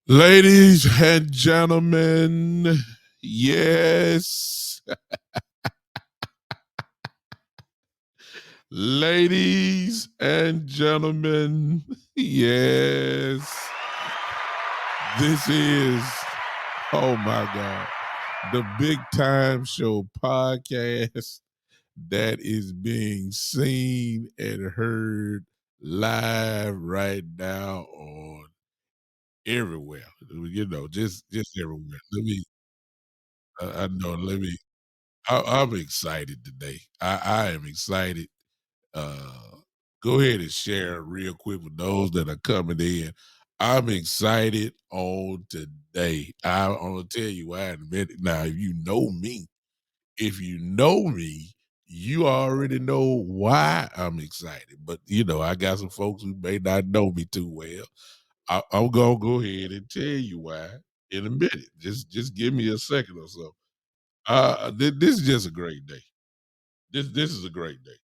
Ladies and gentlemen, yes, ladies and gentlemen, yes, this is, oh my God, the Big Time Show podcast that is being seen and heard live right now on everywhere. Just everywhere. I know, I'm excited today. I am excited. Uh, Go ahead and share real quick with those that are coming in. I'm excited on today. I'm gonna tell you why in a minute. Now, if you know me, you already know why I'm excited. But I got some folks who may not know me too well. I'm gonna go ahead and tell you why in a minute. Just give me a second or so. This is just a great day. This is a great day.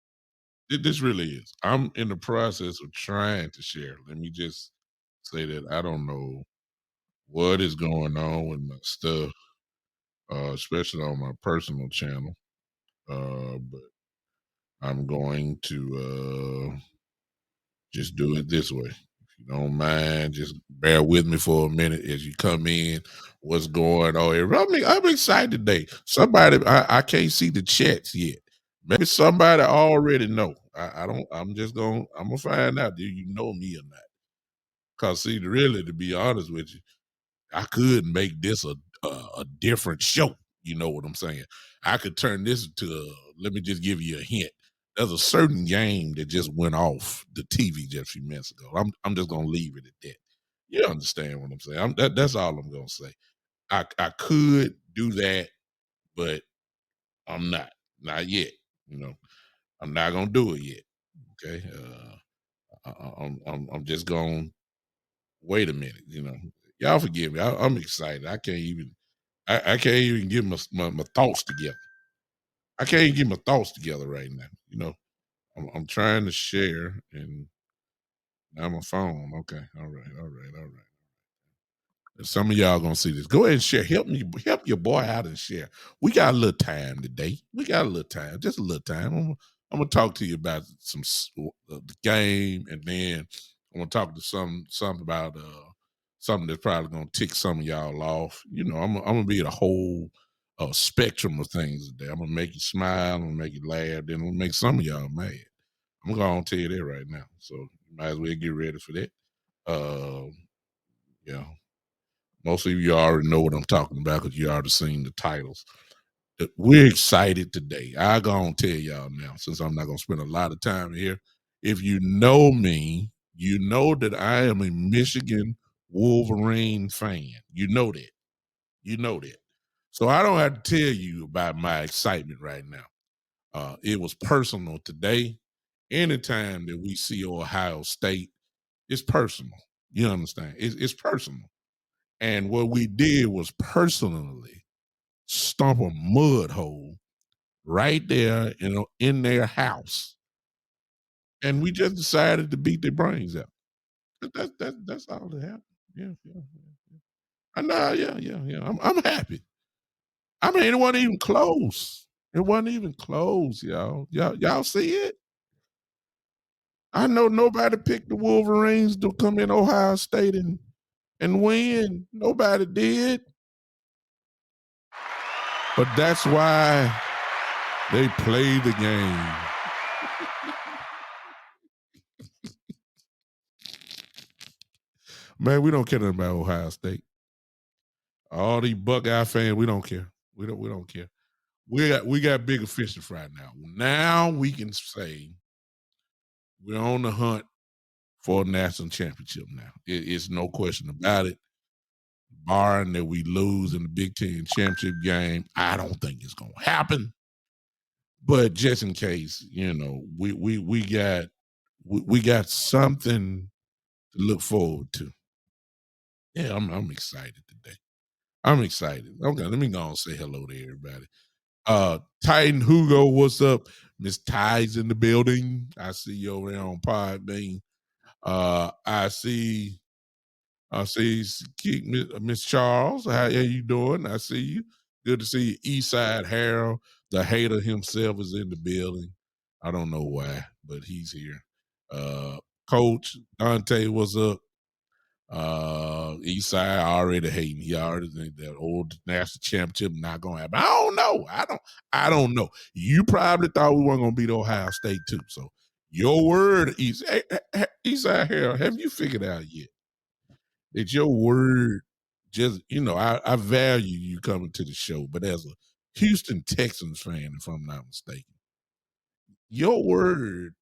This really is. I'm in the process of trying to share. Let me just say that I don't know what is going on with my stuff, especially on my personal channel. But I'm going to just do it this way. If you don't mind, just bear with me for a minute as you come in. What's going on here? I'm excited today. Somebody, I can't see the chats yet. Maybe somebody already know. I don't. I'm gonna find out. Do you know me or not? Cause see, really, to be honest with you, I could make this a different show. You know what I'm saying? I could turn this into let me just give you a hint. There's a certain game that just went off the TV just a few minutes ago. I'm just gonna leave it at that. You understand what I'm saying? That's all I'm gonna say. I could do that, but I'm not. Not yet. You know, I'm not gonna do it yet. Okay. I'm just gonna wait a minute. Y'all forgive me. I'm excited. I can't even get my thoughts together. I can't even get my thoughts together right now. I'm trying to share and now my phone. Okay. All right. All right. All right. Some of y'all gonna see this. Go ahead and share. Help your boy out and share. We got a little time today. We got a little time, just a little time. I'm gonna talk to you about the game, and then I'm gonna talk to some about something that's probably gonna tick some of y'all off. I'm gonna be at a whole spectrum of things today. I'm gonna make you smile. I'm gonna make you laugh. Then I'm gonna make some of y'all mad. I'm gonna tell you that right now. So you might as well get ready for that. Uh, yeah. Most of you already know what I'm talking about because you already seen the titles. We're excited today. I gonna tell y'all now, since I'm not gonna spend a lot of time here. If you know me, you know that I am a Michigan Wolverine fan. You know that. You know that. So I don't have to tell you about my excitement right now. It was personal today. Anytime that we see Ohio State, it's personal. You understand? It's personal. And what we did was personally stomp a mud hole right there, in their house. And we just decided to beat their brains out. That's all that happened. Yeah, yeah, yeah. I know, yeah, yeah, yeah. I'm happy. I mean, it wasn't even close. It wasn't even close, y'all. Y'all see it? I know nobody picked the Wolverines to come in Ohio State and win. Nobody did. But that's why they play the game. Man, we don't care nothing about Ohio State. All these Buckeye fans, we don't care. We don't care. We got bigger fish to fry now. Now we can say we're on the hunt for a national championship now. It's no question about it. Barring that we lose in the Big Ten championship game, I don't think it's gonna happen. But just in case, we got something to look forward to. Yeah, I'm excited today. I'm excited. Okay, let me go and say hello to everybody. Titan Hugo, what's up? Miss Ty's in the building. I see you over there on Podbean. I see Miss Charles. How you doing? I see you. Good to see you. Eastside Harold, the hater himself, is in the building. I don't know why, but he's here. Uh, Coach Dante, what's up? Eastside already hating. He already think that old national championship not gonna happen. I don't know. I don't know. You probably thought we weren't gonna beat Ohio State too. So your word, Eastside Harold, have you figured out yet? It's your word. Just I value you coming to the show, but as a Houston Texans fan, if I'm not mistaken, your word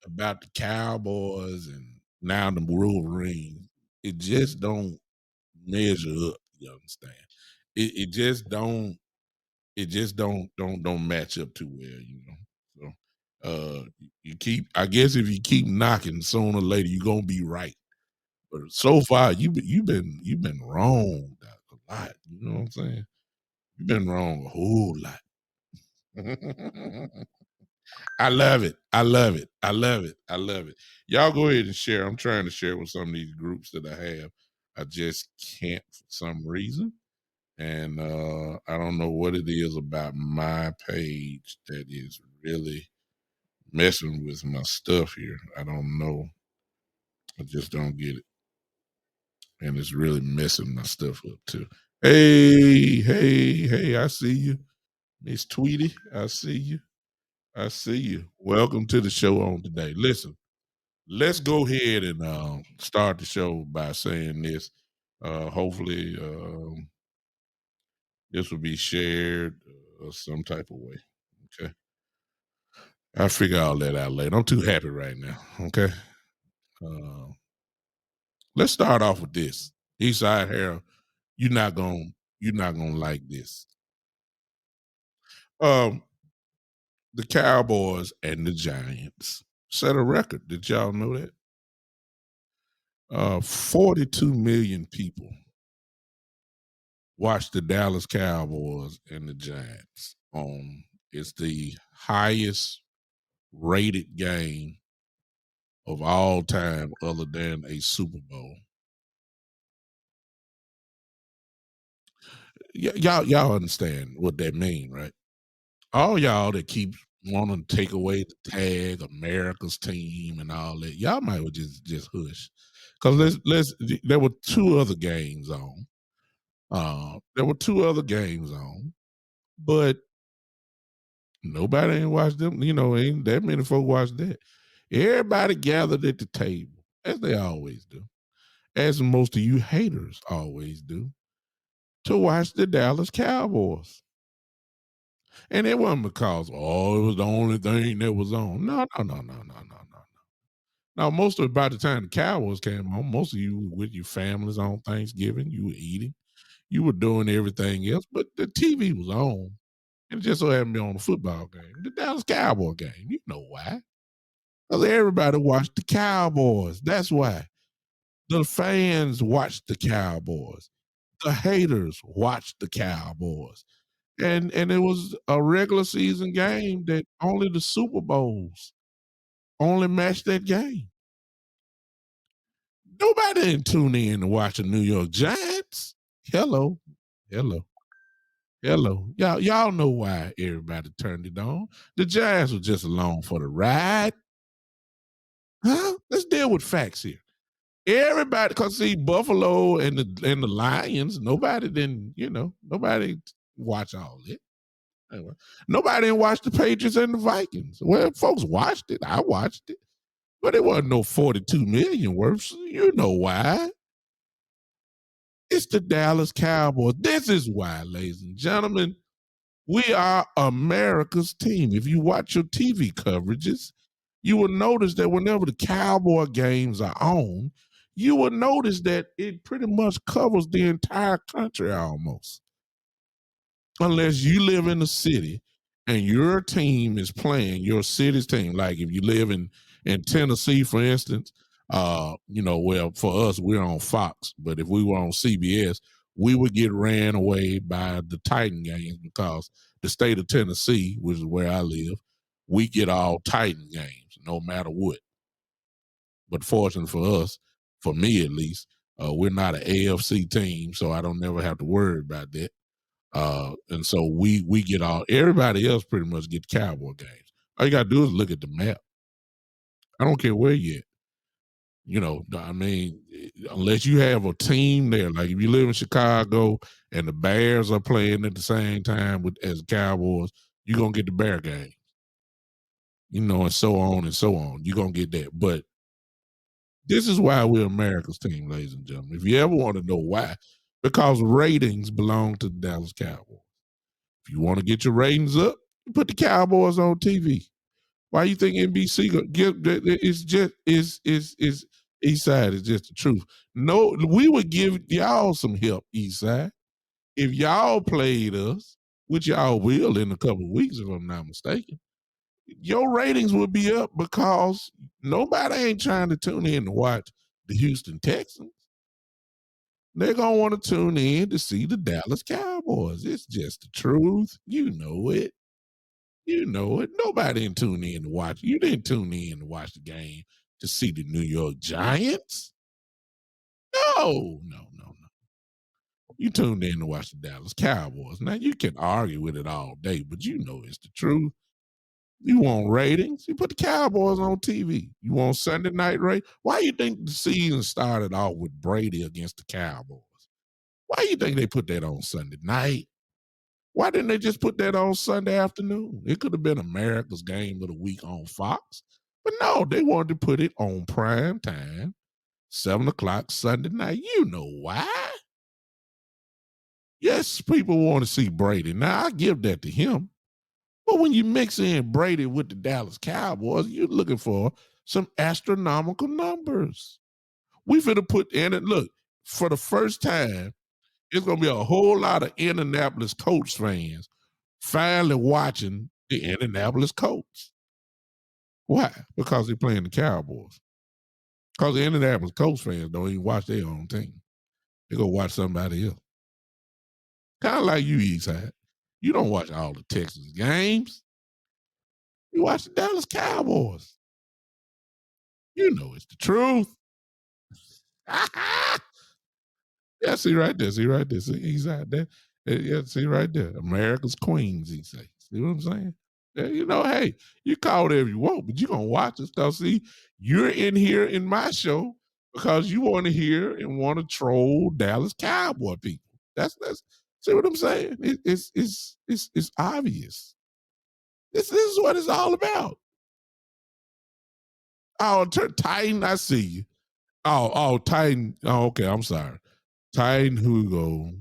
about the Cowboys and now the Wolverines, it just don't measure up. You understand? It just don't. It just don't match up too well. So you keep. I guess if you keep knocking, sooner or later you're gonna be right. But so far, you've been wrong Doc, a lot. You know what I'm saying? You've been wrong a whole lot. I love it. I love it. I love it. I love it. Y'all go ahead and share. I'm trying to share with some of these groups that I have. I just can't for some reason. And I don't know what it is about my page that is really messing with my stuff here. I don't know. I just don't get it. And it's really messing my stuff up too. Hey, hey, hey, I see you. Miss Tweety, I see you. I see you. Welcome to the show on today. Listen, let's go ahead and start the show by saying this. Hopefully, this will be shared some type of way. Okay. I'll figure all that out later. I'm too happy right now. Okay. Uh, let's start off with this. Eastside Harold, you're not gonna you're not gonna like this. Um, the Cowboys and the Giants set a record. Did y'all know that? 42 million people watched the Dallas Cowboys and the Giants. It's the highest rated game of all time, other than a Super Bowl. Y'all understand what that mean, right? All y'all that keep wanting to take away the tag, America's team, and all that, y'all might well just hush. Because there were two other games on. There were two other games on, but nobody ain't watched them. Ain't that many folk watched that. Everybody gathered at the table, as they always do, as most of you haters always do, to watch the Dallas Cowboys. And it wasn't because, it was the only thing that was on. No, no, no, no, no, no, no. Now, most of it, by the time the Cowboys came on, most of you were with your families on Thanksgiving. You were eating, you were doing everything else, but the TV was on. And it just so happened to be on the football game, the Dallas Cowboy game. You know why? Because everybody watched the Cowboys. That's why. The fans watched the Cowboys. The haters watched the Cowboys. And it was a regular season game that only the Super Bowls only matched that game. Nobody didn't tune in to watch the New York Giants. Hello. Hello. Hello. Y'all know why everybody turned it on. The Giants were just along for the ride. Huh? Let's deal with facts here. Everybody, cause see Buffalo and the Lions, nobody didn't, nobody watch all that. Anyway, nobody didn't watch the Patriots and the Vikings. Well, folks watched it. I watched it, but it wasn't no 42 million worth. So you know why? It's the Dallas Cowboys. This is why, ladies and gentlemen, we are America's team. If you watch your TV coverages, you will notice that whenever the Cowboy games are on, you will notice that it pretty much covers the entire country almost. Unless you live in a city and your team is playing your city's team. Like if you live in Tennessee, for instance, well, for us, we're on Fox, but if we were on CBS, we would get ran away by the Titan games because the state of Tennessee, which is where I live, we get all Titan games no matter what. But fortunately for us, for me at least, we're not an AFC team, so I don't never have to worry about that. And so we get all everybody else pretty much get Cowboy games. All you gotta do is look at the map. I don't care where you at. I mean, unless you have a team there, like if you live in Chicago and the Bears are playing at the same time with as the Cowboys, you're gonna get the Bear game. And so on and so on. You're gonna get that. But this is why we're America's team, ladies and gentlemen. If you ever want to know why, because ratings belong to the Dallas Cowboys. If you want to get your ratings up, you put the Cowboys on TV. Why you think NBC give? It's just is East Side is just the truth. No, we would give y'all some help, East Side, if y'all played us, which y'all will in a couple of weeks, if I'm not mistaken. Your ratings would be up because nobody ain't trying to tune in to watch the Houston Texans. They're gonna want to tune in to see the Dallas Cowboys. It's just the truth. You know it. You know it. Nobody didn't tune in to watch. You didn't tune in to watch the game to see the New York Giants. No, no, no, no. You tuned in to watch the Dallas Cowboys. Now you can argue with it all day, but you know it's the truth. You want ratings? You put the Cowboys on TV. You want Sunday night rate? Why you think the season started off with Brady against the Cowboys? Why you think they put that on Sunday night? Why didn't they just put that on Sunday afternoon? It could have been America's game of the week on Fox. But no, they wanted to put it on prime time, 7 o'clock Sunday night. You know why? Yes, people want to see Brady. Now, I give that to him. But when you mix in Brady with the Dallas Cowboys, you're looking for some astronomical numbers. We finna put in it. Look, for the first time, it's gonna be a whole lot of Indianapolis Colts fans finally watching the Indianapolis Colts. Why? Because they're playing the Cowboys. Because the Indianapolis Colts fans don't even watch their own team. They go watch somebody else. Kind of like you, Eastside. You don't watch all the Texas games. You watch the Dallas Cowboys. You know it's the truth. Yeah, see right there. See right there. See, he's out there. Yeah, see right there. America's Queens, he say. See what I'm saying? Yeah, hey, you call whatever you want, but you're gonna watch this stuff. See, you're in here in my show because you want to hear and want to troll Dallas Cowboy people. That's see what I'm saying? It's obvious. This is what it's all about. Oh, Titan, I see you. Oh, Titan. Oh, okay, I'm sorry. Titan Hugo.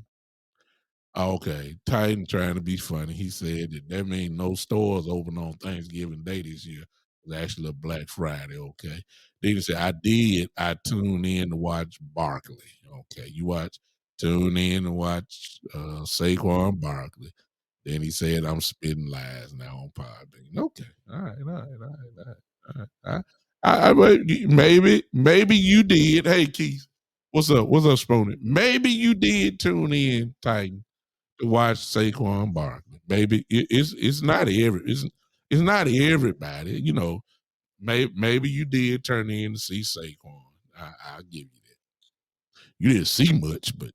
Okay, Titan trying to be funny. He said that means no stores open on Thanksgiving Day this year. It was actually a Black Friday. Okay. Then he said, I tuned in to watch Barkley. Okay. You tune in to watch Saquon Barkley. Then he said, I'm spitting lies now on Podbean. Okay. All right. Maybe you did. Hey, Keith. What's up? What's up, Spoonie? Maybe you did tune in, Titan, to watch Saquon Barkley. Baby, it's not it's not everybody. Maybe you did turn in to see Saquon. I'll give you that. You didn't see much, but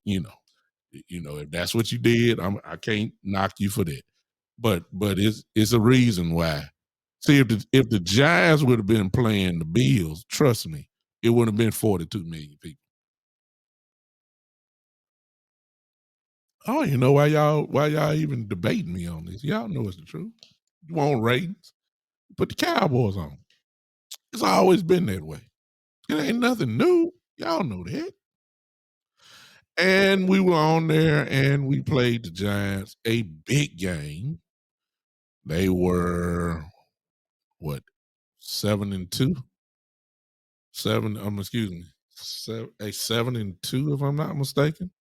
If that's what you did, I can't knock you for that. But it's a reason why. See, if the Giants would have been playing the Bills, trust me, it would have been 42 million people. Oh, you know why y'all even debating me on this? Y'all know it's the truth. You want ratings? Put the Cowboys on. It's always been that way. It ain't nothing new. Y'all know that. And we were on there and we played the Giants a big game. They were what 7-2, excuse me, 7-2 if I'm not mistaken.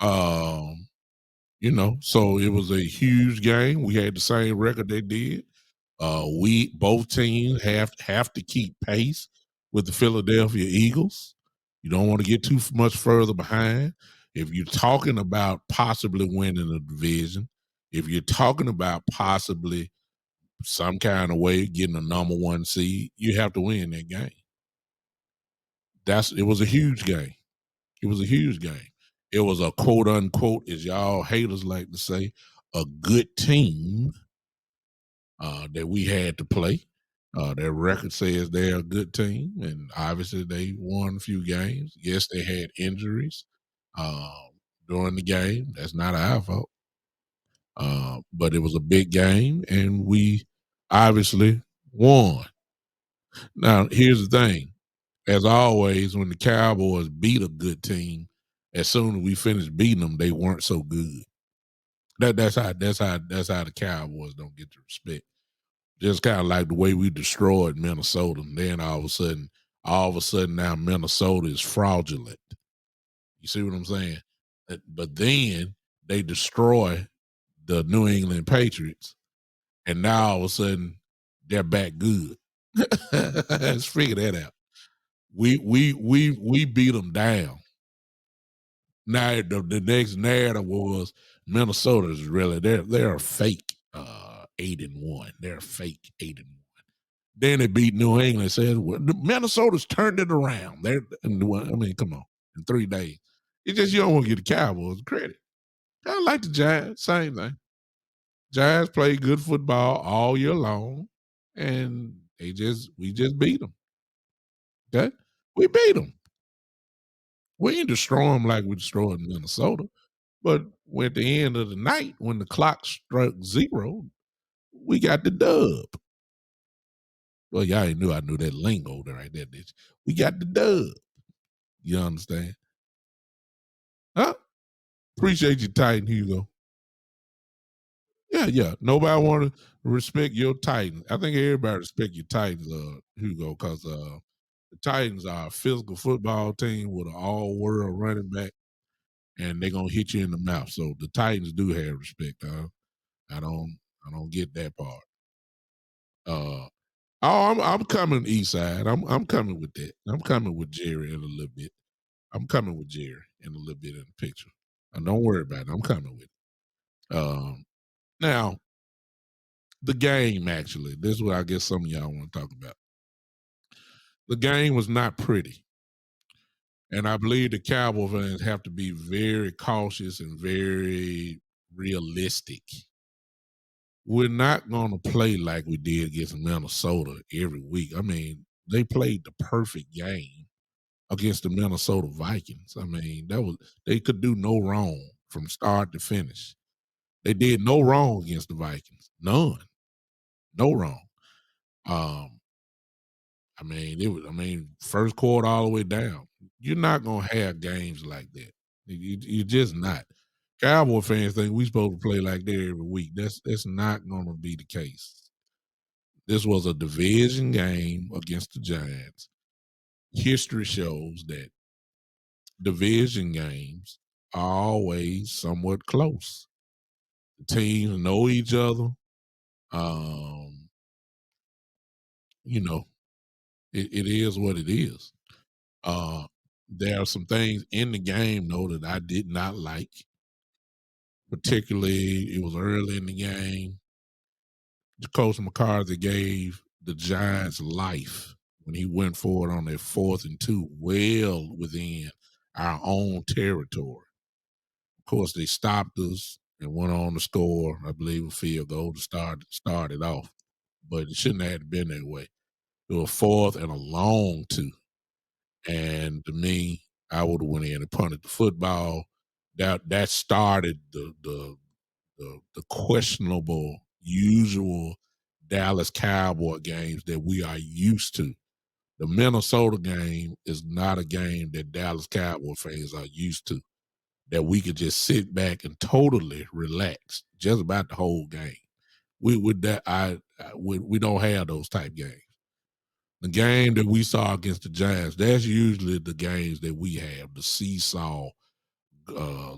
Um, so it was a huge game. We had the same record they did. We both teams have to keep pace with the Philadelphia Eagles. You don't want to get too much further behind. If you're talking about possibly winning a division, if you're talking about possibly some kind of way getting a number one seed, you have to win that game. It was a huge game. It was a huge game. It was a quote unquote, as y'all haters like to say, a good team that we had to play. Their record says they're a good team, and obviously they won a few games. Yes, they had injuries during the game. That's not our fault. But it was a big game, and we obviously won. Now, here's the thing. As always, when the Cowboys beat a good team, as soon as we finished beating them, they weren't so good. That's how the Cowboys don't get the respect. Just kind of like the way we destroyed Minnesota. And then all of a sudden now Minnesota is fraudulent. You see what I'm saying? But then they destroy the New England Patriots, and now all of a sudden they're back good. Let's figure that out. We beat them down. Now the next narrative was Minnesota is really they're a fake 8-1. They're a fake 8-1. Then they beat New England. Says well, Minnesota's turned it around. Come on, in 3 days. It's just you don't want to get the Cowboys credit. I like the Giants, same thing. Giants play good football all year long, and we just beat them. Okay, we beat them. We didn't destroy them like we destroyed Minnesota, but at the end of the night, when the clock struck zero, we got the dub. Well, y'all ain't knew I knew that lingo right there, did you? We got the dub. You understand? Huh? Appreciate your Titan, Hugo. Yeah, yeah. Nobody want to respect your Titans. I think everybody respect your Titans, Hugo, because the Titans are a physical football team with an all-world running back, and they're gonna hit you in the mouth. So the Titans do have respect. I don't get that part. Uh, I'm coming East Side. I'm coming with that. I'm coming with Jerry in a little bit. I'm coming with Jerry in a little bit in the picture. Don't worry about it. I'm coming with it. Now, the game actually, this is what I guess some of y'all want to talk about. The game was not pretty. And I believe the Cowboy fans have to be very cautious and very realistic. We're not going to play like we did against Minnesota every week. I mean, they played the perfect game against the Minnesota Vikings. I mean, they could do no wrong from start to finish. They did no wrong against the Vikings. None. No wrong. First quarter all the way down. You're not gonna have games like that. You're just not. Cowboy fans think we supposed to play like that every week. That's not gonna be the case. This was a division game against the Giants. History shows that division games are always somewhat close. The teams know each other. Um, you know, it is what it is. Uh, there are some things in the game though that I did not like. Particularly, it was early in the game. Coach McCarthy gave the Giants life when he went forward on their 4th and 2, well within our own territory. course, they stopped us and went on to score, I believe, a field goal to start it off. But it shouldn't have been that way. It was fourth and a long two. And to me, I would have went in and punted the football. That started the questionable, usual Dallas Cowboy games that we are used to. The Minnesota game is not a game that Dallas Cowboy fans are used to. That we could just sit back and totally relax just about the whole game. We with that we don't have those type games. The game that we saw against the Giants, that's usually the games that we have, the seesaw,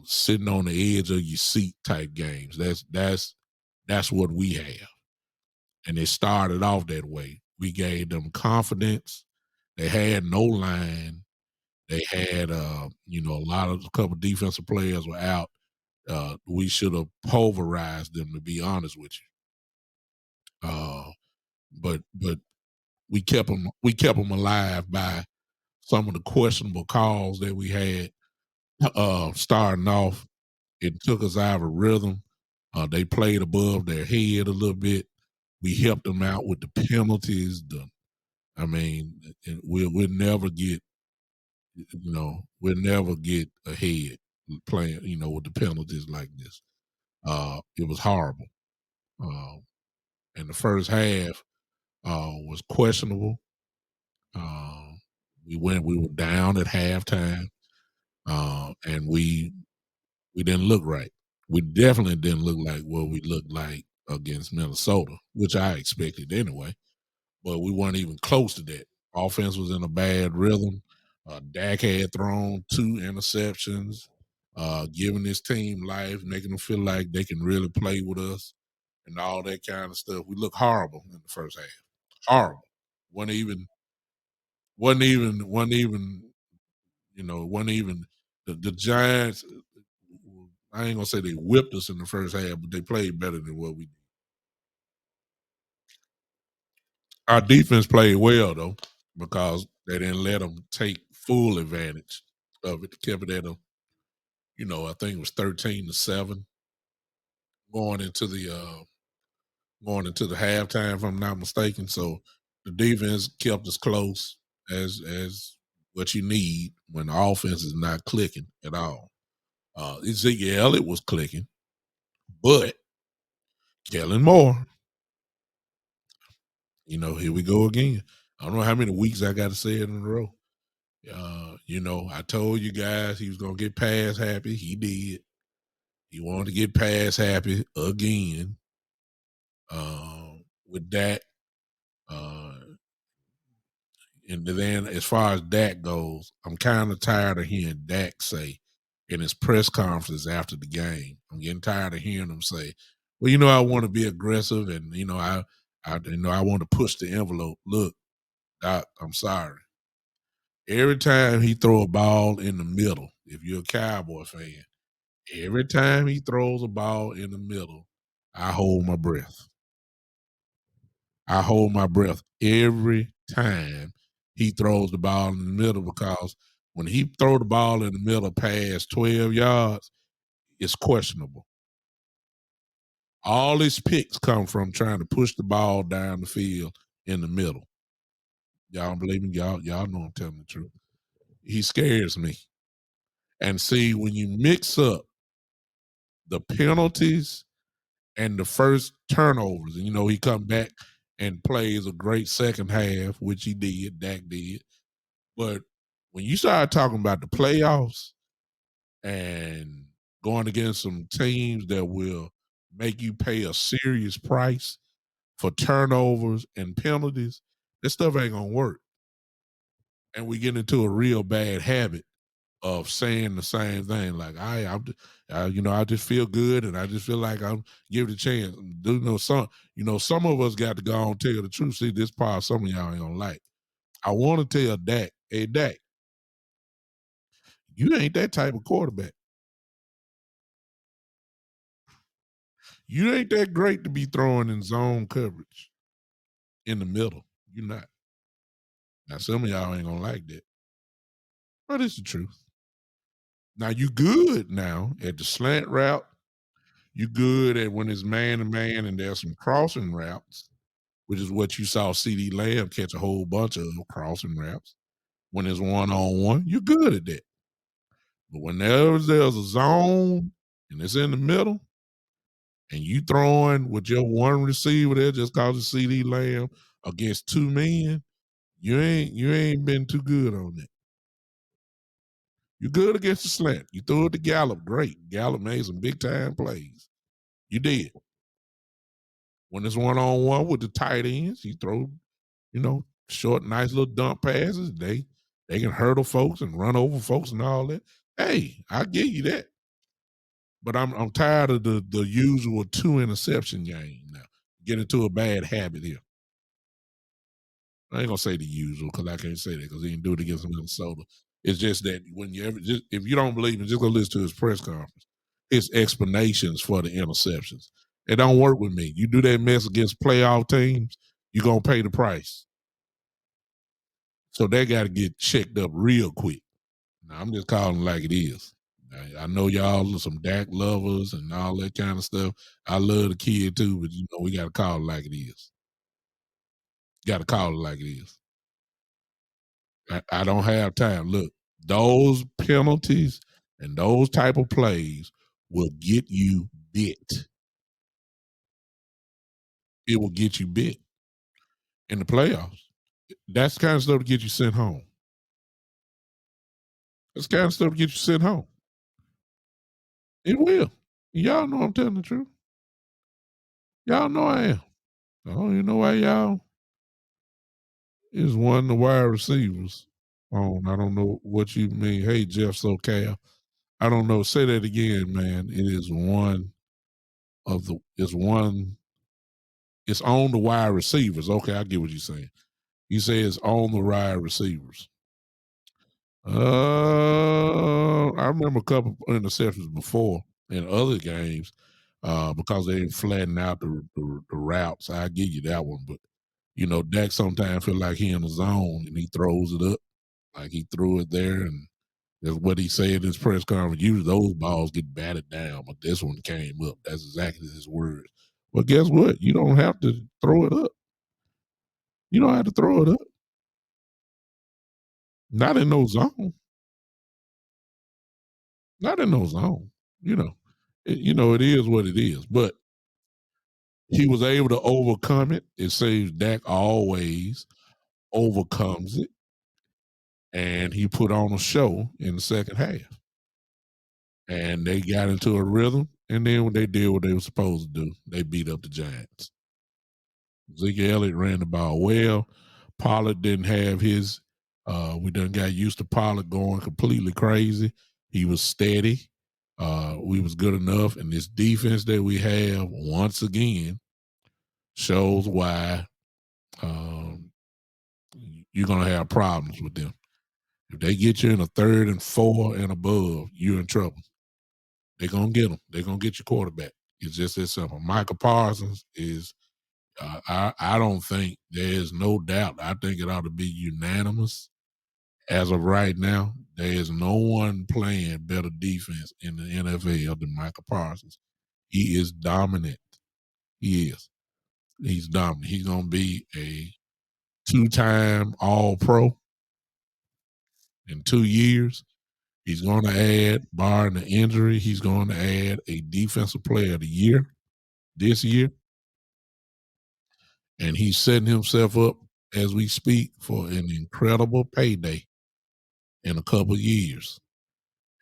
sitting on the edge of your seat type games. That's what we have. And it started off that way. We gave them confidence. They had no line. They had a couple defensive players were out. We should have pulverized them, to be honest with you. But we kept them alive by some of the questionable calls that we had starting off. It took us out of rhythm. They played above their head a little bit. We helped them out with the penalties. I mean, we'll never get, we'll never get ahead playing, with the penalties like this. It was horrible. Uh, and the first half was questionable. Uh, we were down at halftime, and we didn't look right. We definitely didn't look like what we looked like against Minnesota, which I expected anyway. But we weren't even close to that. Offense was in a bad rhythm. Dak had thrown 2 interceptions, giving his team life, making them feel like they can really play with us and all that kind of stuff. We looked horrible in the first half. Horrible. Wasn't even wasn't even wasn't even the Giants. I ain't gonna say they whipped us in the first half, but they played better than what we did. Our defense played well though, because they didn't let them take full advantage of it. Kept it at I think it was 13-7 going into the halftime, if I'm not mistaken. So the defense kept us close as what you need when the offense is not clicking at all. Ezekiel Elliott was clicking, but Kellen Moore, here we go again. I don't know how many weeks I got to say it in a row. I told you guys he was gonna get pass happy. He did. He wanted to get pass happy again. With that, uh, and then as far as Dak goes, I'm kind of tired of hearing Dak say in his press conference after the game. I'm getting tired of hearing him say, "Well, I want to be aggressive, and I want to push the envelope." Look, Doc, I'm sorry. Every time he throw a ball in the middle, if you're a Cowboy fan, every time he throws a ball in the middle, I hold my breath. I hold my breath every time he throws the ball in the middle, because when he throw the ball in the middle past 12 yards, it's questionable. All his picks come from trying to push the ball down the field in the middle. Y'all don't believe me? Y'all know I'm telling the truth. He scares me. And see, when you mix up the penalties and the first turnovers, and he come back and plays a great second half, which he did, Dak did. But when you start talking about the playoffs and going against some teams that will make you pay a serious price for turnovers and penalties, this stuff ain't gonna work. And we get into a real bad habit of saying the same thing, like I just feel good, and I just feel like I'm give it a chance. Some of us got to go and tell the truth. See, this part some of y'all ain't gonna like. I want to tell Dak, hey Dak, you ain't that type of quarterback. You ain't that great to be throwing in zone coverage in the middle. You're not. Now some of y'all ain't gonna like that, but it's the truth. Now you good now at the slant route. You good at when it's man to man and there's some crossing routes, which is what you saw CD Lamb catch a whole bunch of crossing routes. When it's one on one, you're good at that. But whenever there's a zone and it's in the middle, and you throwing with your one receiver there just cause it's CD Lamb against two men, you ain't been too good on that. You're good against the slant. You threw it to Gallup, great. Gallup made some big time plays. You did. When it's one on one with the tight ends, you throw, short, nice little dump passes. They can hurdle folks and run over folks and all that. Hey, I give you that. But I'm tired of the usual two interception game now. Get into a bad habit here. I ain't gonna say the usual because I can't say that because he didn't do it against Minnesota. It's just that when you ever just if you don't believe me, just go listen to his press conference. His explanations for the interceptions. It don't work with me. You do that mess against playoff teams, you're gonna pay the price. So they gotta get checked up real quick. Now, I'm just calling it like it is. I know y'all are some Dak lovers and all that kind of stuff. I love the kid too, but we gotta call it like it is. Gotta call it like it is. I don't have time. Look, those penalties and those type of plays will get you bit. It will get you bit in the playoffs. That's the kind of stuff to get you sent home. That's the kind of stuff to get you sent home. It will. Y'all know I'm telling the truth. Y'all know I am. Oh, you know why y'all is one of the wide receivers. Oh, I don't know what you mean. Hey, Jeff SoCal. I don't know. Say that again, man. It is one of the. It's one. It's on the wide receivers. Okay, I get what you're saying. You say it's on the wide receivers. I remember a couple interceptions before in other games because they didn't flatten out the routes. I give you that one, but Dak sometimes feel like he in the zone and he throws it up like he threw it there, and that's what he said in his press conference. Usually those balls get batted down, but this one came up. That's exactly his words. Well, guess what? You don't have to throw it up. You don't have to throw it up. Not in no zone. Not in no zone. You know, it is what it is. But he was able to overcome it. It saves Dak always overcomes it, and he put on a show in the second half. And they got into a rhythm, and then when they did what they were supposed to do, they beat up the Giants. Zeke Elliott ran the ball well. Pollard didn't have his. We done got used to Pollard going completely crazy. He was steady. We was good enough, and this defense that we have once again shows why um, you're gonna have problems with them. If they get you in a 3rd and 4 and above, you're in trouble. They're gonna get them. They're gonna get your quarterback. It's just that simple. Michael Parsons is. I don't think there is no doubt. I think it ought to be unanimous. As of right now, there is no one playing better defense in the NFL than Michael Parsons. He is dominant. He is. He's dominant. He's going to be a 2-time All Pro in 2 years. He's going to add, barring the injury, he's going to add a Defensive Player of the Year this year. And he's setting himself up as we speak for an incredible payday in a couple of years.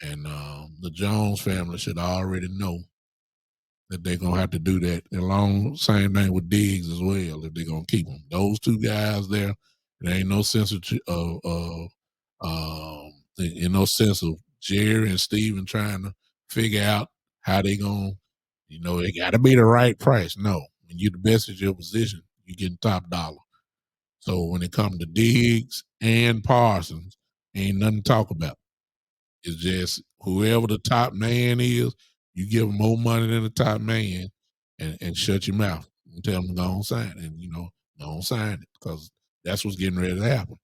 And the Jones family should already know that they're gonna have to do that. And same thing with Diggs as well if they're gonna keep them. Those two guys there, there ain't no sense in no sense of Jerry and Steven trying to figure out how they gonna, it got to be the right price. No, when you're the best at your position, you're getting top dollar. So when it comes to Diggs and Parsons, ain't nothing to talk about. It's just whoever the top man is, you give them more money than the top man and shut your mouth and tell them to go on sign it. And, go on sign it because that's what's getting ready to happen.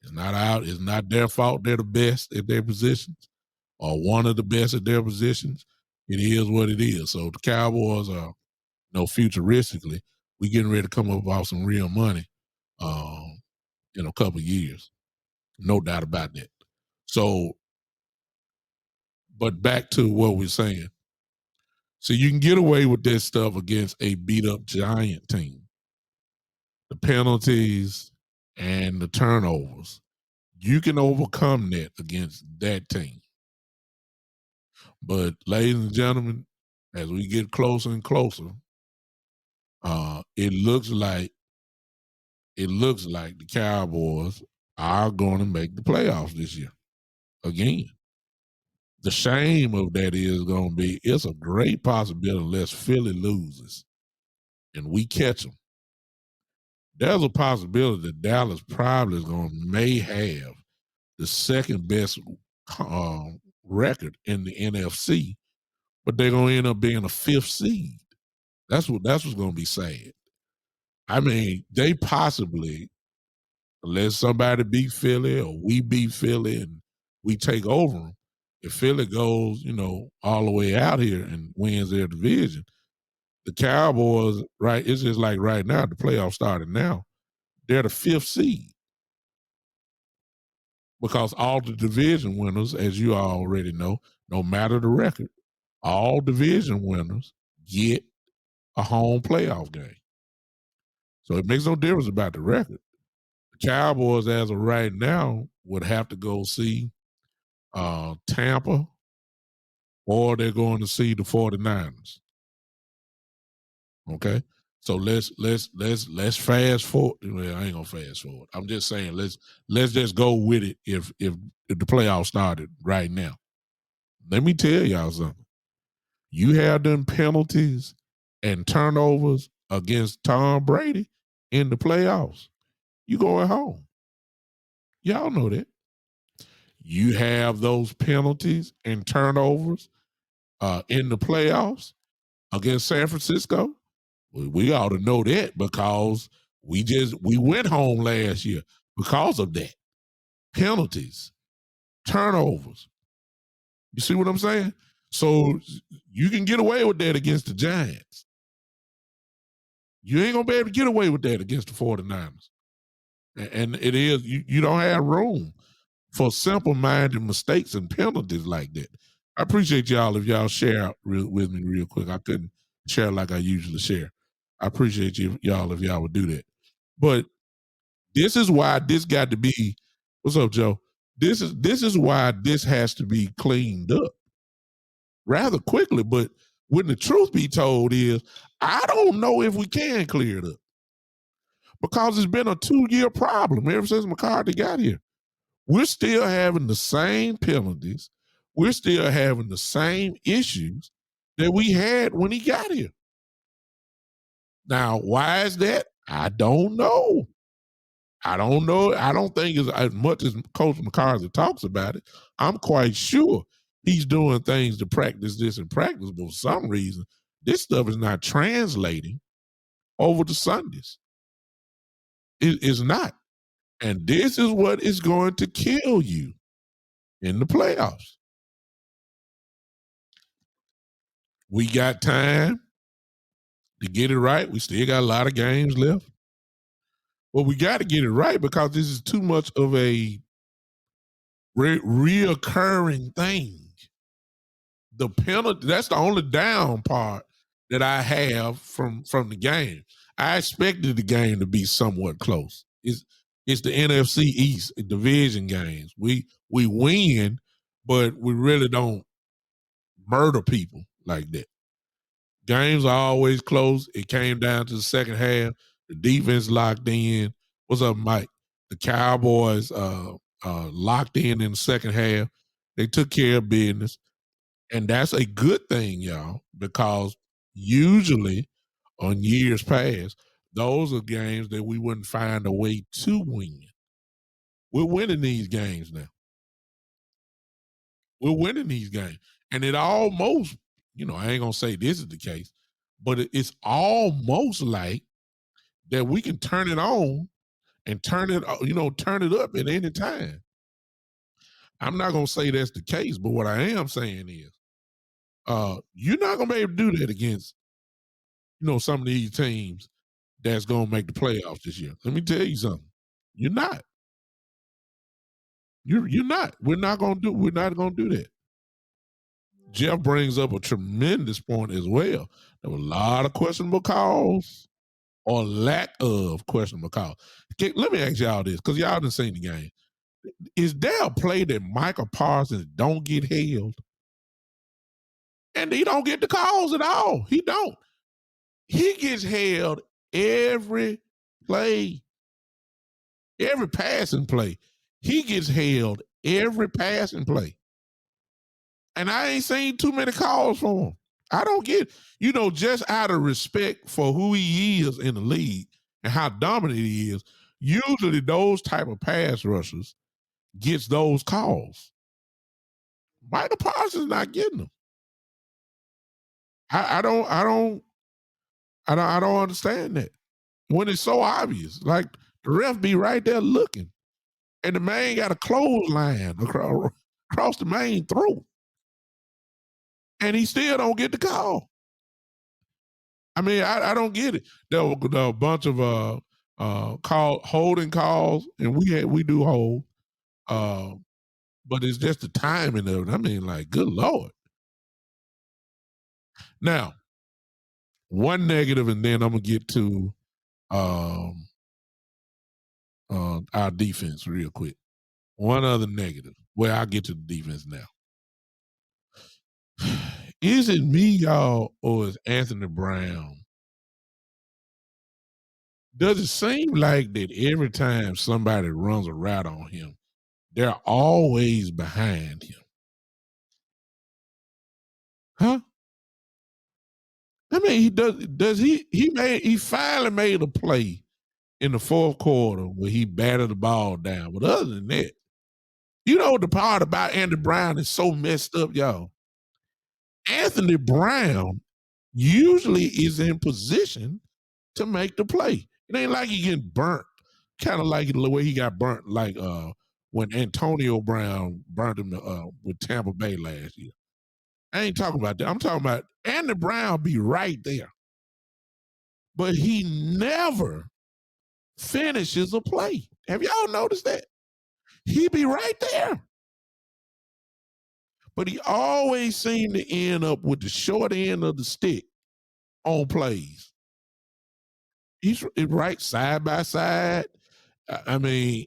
It's not their fault. They're the best at their positions. are one of the best at their positions, it is what it is. So the Cowboys are, futuristically, we getting ready to come up off some real money um, in a couple of years. No doubt about that. So, but back to what we're saying. So you can get away with this stuff against a beat up Giant team. The penalties and the turnovers. You can overcome that against that team. But ladies and gentlemen, as we get closer and closer, it looks like the Cowboys are going to make the playoffs this year again. The shame of that is going to be it's a great possibility unless Philly loses and we catch them. There's a possibility that Dallas probably is going to may have the second best record in the NFC, but they're going to end up being a fifth seed. That's what's going to be sad. I mean, they possibly, unless somebody beat Philly or we beat Philly and we take over them, if Philly goes, all the way out here and wins their division, the Cowboys, right? It's just like right now, the playoffs started now. They're the fifth seed because all the division winners, as you already know, no matter the record, all division winners get a home playoff game. So it makes no difference about the record. The Cowboys, as of right now, would have to go see Tampa, or they're going to see the 49ers. Okay. So let's fast forward. Well, I ain't gonna fast forward. I'm just saying let's just go with it if the playoffs started right now. Let me tell y'all something. You have them penalties and turnovers against Tom Brady in the playoffs. You going home. Y'all know that. You have those penalties and turnovers in the playoffs against San Francisco. We ought to know that because we went home last year because of that. Penalties, turnovers. You see what I'm saying? So you can get away with that against the Giants. You ain't gonna be able to get away with that against the 49ers. And it is you don't have room for simple-minded mistakes and penalties like that. I appreciate y'all if y'all share with me real quick. I couldn't share like I usually share. I appreciate y'all if y'all would do that. But this is why this got to be. What's up, Joe? This is why this has to be cleaned up rather quickly. But when the truth be told is, I don't know if we can clear it up because it's been a 2-year problem ever since McCarthy got here. We're still having the same penalties. We're still having the same issues that we had when he got here. Now, why is that? I don't know. I don't know. I don't think as much as Coach McCarthy talks about it, I'm quite sure he's doing things to practice this and practice, but for some reason, this stuff is not translating over to Sundays. It is not. And this is what is going to kill you in the playoffs. We got time to get it right. We still got a lot of games left. But we got to get it right because this is too much of a reoccurring thing. The penalty, that's the only down part that I have from the game. I expected the game to be somewhat close. It's the NFC East division games. We win, but we really don't murder people like that. Games are always close. It came down to the second half. The defense locked in. What's up, Mike? The Cowboys locked in the second half. They took care of business. And that's a good thing, y'all, because usually on years past, those are games that we wouldn't find a way to win. We're winning these games now. We're winning these games. And it almost, I ain't going to say this is the case, but it's almost like that we can turn it on and turn it up at any time. I'm not gonna say that's the case, but what I am saying is, you're not gonna be able to do that against some of these teams that's gonna make the playoffs this year. Let me tell you something. You're not. You're not. We're not gonna do that. Jeff brings up a tremendous point as well. There were a lot of questionable calls or lack of questionable calls. Okay, let me ask y'all this, because y'all done seen the game. Is there a play that Michael Parsons don't get held? And he don't get the calls at all. He don't. He gets held every play, every passing play. He gets held every passing play. And I ain't seen too many calls for him. I don't get, just out of respect for who he is in the league and how dominant he is, usually those type of pass rushers gets those calls. Michael Parsons not getting them. I don't understand that. When it's so obvious. Like the ref be right there looking. And the man got a clothesline across the main throat. And he still don't get the call. I mean, I don't get it. There were a bunch of holding calls, and we do hold. Uh, but it's just the timing of it. I mean, like, good Lord. Now, one negative, and then I'm gonna get to um, our defense real quick. One other negative. Well, I'll get to the defense now. Is it me, y'all, or is Anthony Brown? Does it seem like that every time somebody runs a route on him, they're always behind him? Huh? I mean, he finally made a play in the fourth quarter where he batted the ball down. But other than that, the part about Andy Brown is so messed up, y'all. Anthony Brown usually is in position to make the play. It ain't like he getting burnt, kind of like the way he got burnt, like when Antonio Brown burnt him with Tampa Bay last year. I ain't talking about that. I'm talking about Andy Brown be right there, but he never finishes a play. Have y'all noticed that? He be right there, but he always seemed to end up with the short end of the stick on plays. He's right side by side. I mean,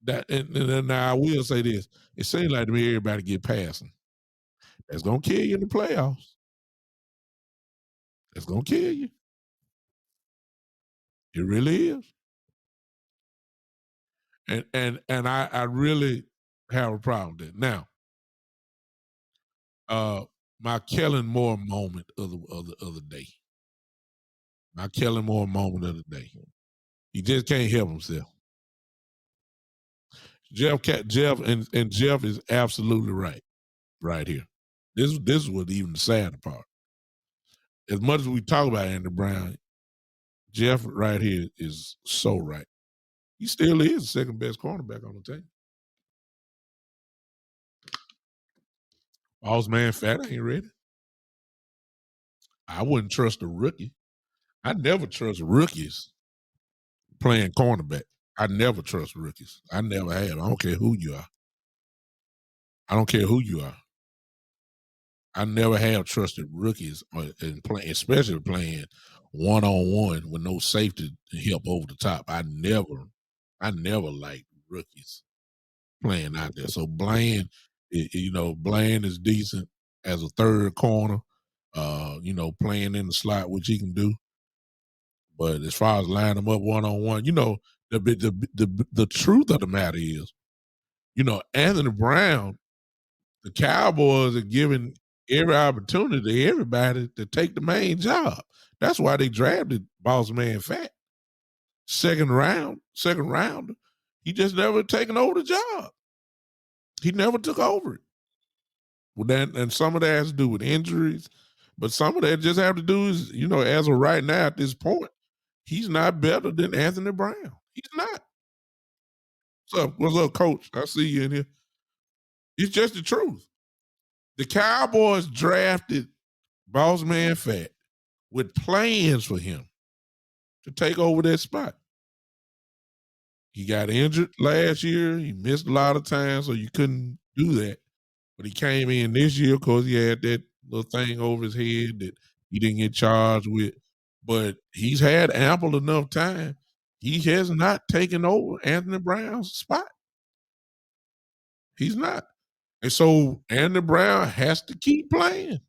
and now I will say this: it seems like to me everybody get passing. That's gonna kill you in the playoffs. That's gonna kill you. It really is. And I really have a problem with that. Now, my Kellen Moore moment of the day. My Kellen Moore moment of the day. He just can't help himself. Jeff is absolutely right here. This is what even the sad part. As much as we talk about Andy Brown, Jeff right here is so right. He still is the second best cornerback on the team. Boss man fat ain't ready. I wouldn't trust a rookie. I never trust rookies playing cornerback. I never trust rookies. I never have. I don't care who you are. I don't care who you are. I never have trusted rookies in playing, especially playing one on one with no safety help over the top. I never liked rookies playing out there. So Bland is decent as a third corner. Playing in the slot, which he can do. But as far as line them up one on one, the truth of the matter is, Anthony Brown, the Cowboys are giving every opportunity to everybody to take the main job. That's why they drafted Boss Man Fat. Second rounder. He just never taken over the job. He never took over it. Well, and some of that has to do with injuries, but some of that just have to do is, as of right now at this point, he's not better than Anthony Brown. He's not. What's up, Coach? I see you in here. It's just the truth. The Cowboys drafted Boss Man Fat with plans for him to take over that spot. He got injured last year. He missed a lot of time, so you couldn't do that. But he came in this year because he had that little thing over his head that he didn't get charged with. But he's had ample enough time. He has not taken over Anthony Brown's spot. He's not. And so Anthony Brown has to keep playing.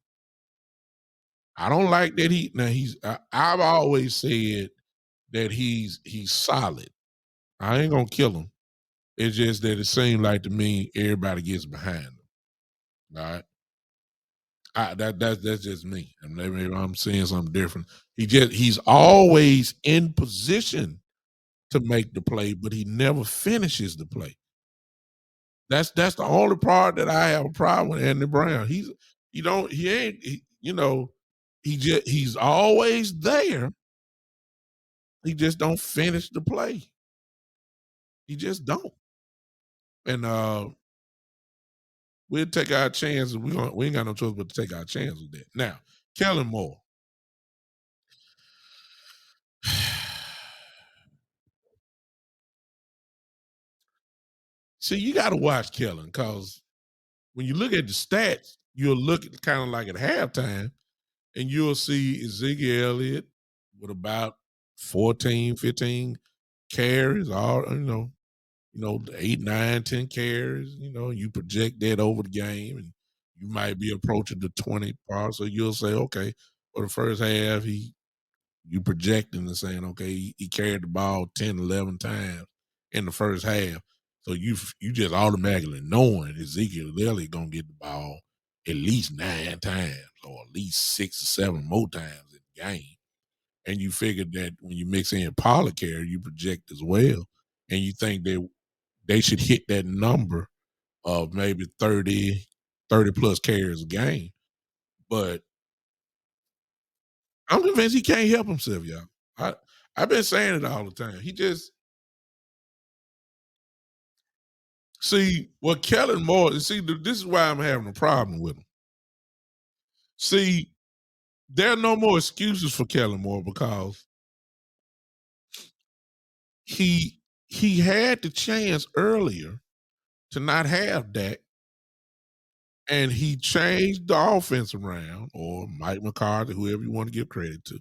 I don't like that I've always said that he's solid. I ain't gonna kill him. It's just that it seems like to me everybody gets behind him. All right. That's just me. And maybe I'm saying something different. He's always in position to make the play, but he never finishes the play. That's the only part that I have a problem with Andy Brown. He ain't he's always there. He just don't finish the play. He just don't. And we'll take our chances. We ain't got no choice but to take our chance with that. Now, Kellen Moore. See, you got to watch Kellen because when you look at the stats, you'll look at kind of like at halftime, and you'll see Ezekiel Elliott with about 14, 15 carries, all 8, 9, 10 carries. You project that over the game, and you might be approaching the 20 part. So you'll say, okay, for the first half, you projecting and saying, okay, he carried the ball 10, 11 times in the first half. So you just automatically knowing Ezekiel Elliott gonna get the ball at least 9 times or at least 6 or 7 more times in the game. And you figured that when you mix in Pollard carry, you project as well. And you think that they should hit that number of maybe 30 plus carries a game. But I'm convinced he can't help himself, y'all. I've been saying it all the time. He just see what Kellen Moore. See, this is why I'm having a problem with him. See, there are no more excuses for Kellen Moore because he he had the chance earlier to not have Dak, and he changed the offense around, or Mike McCarthy, whoever you want to give credit to.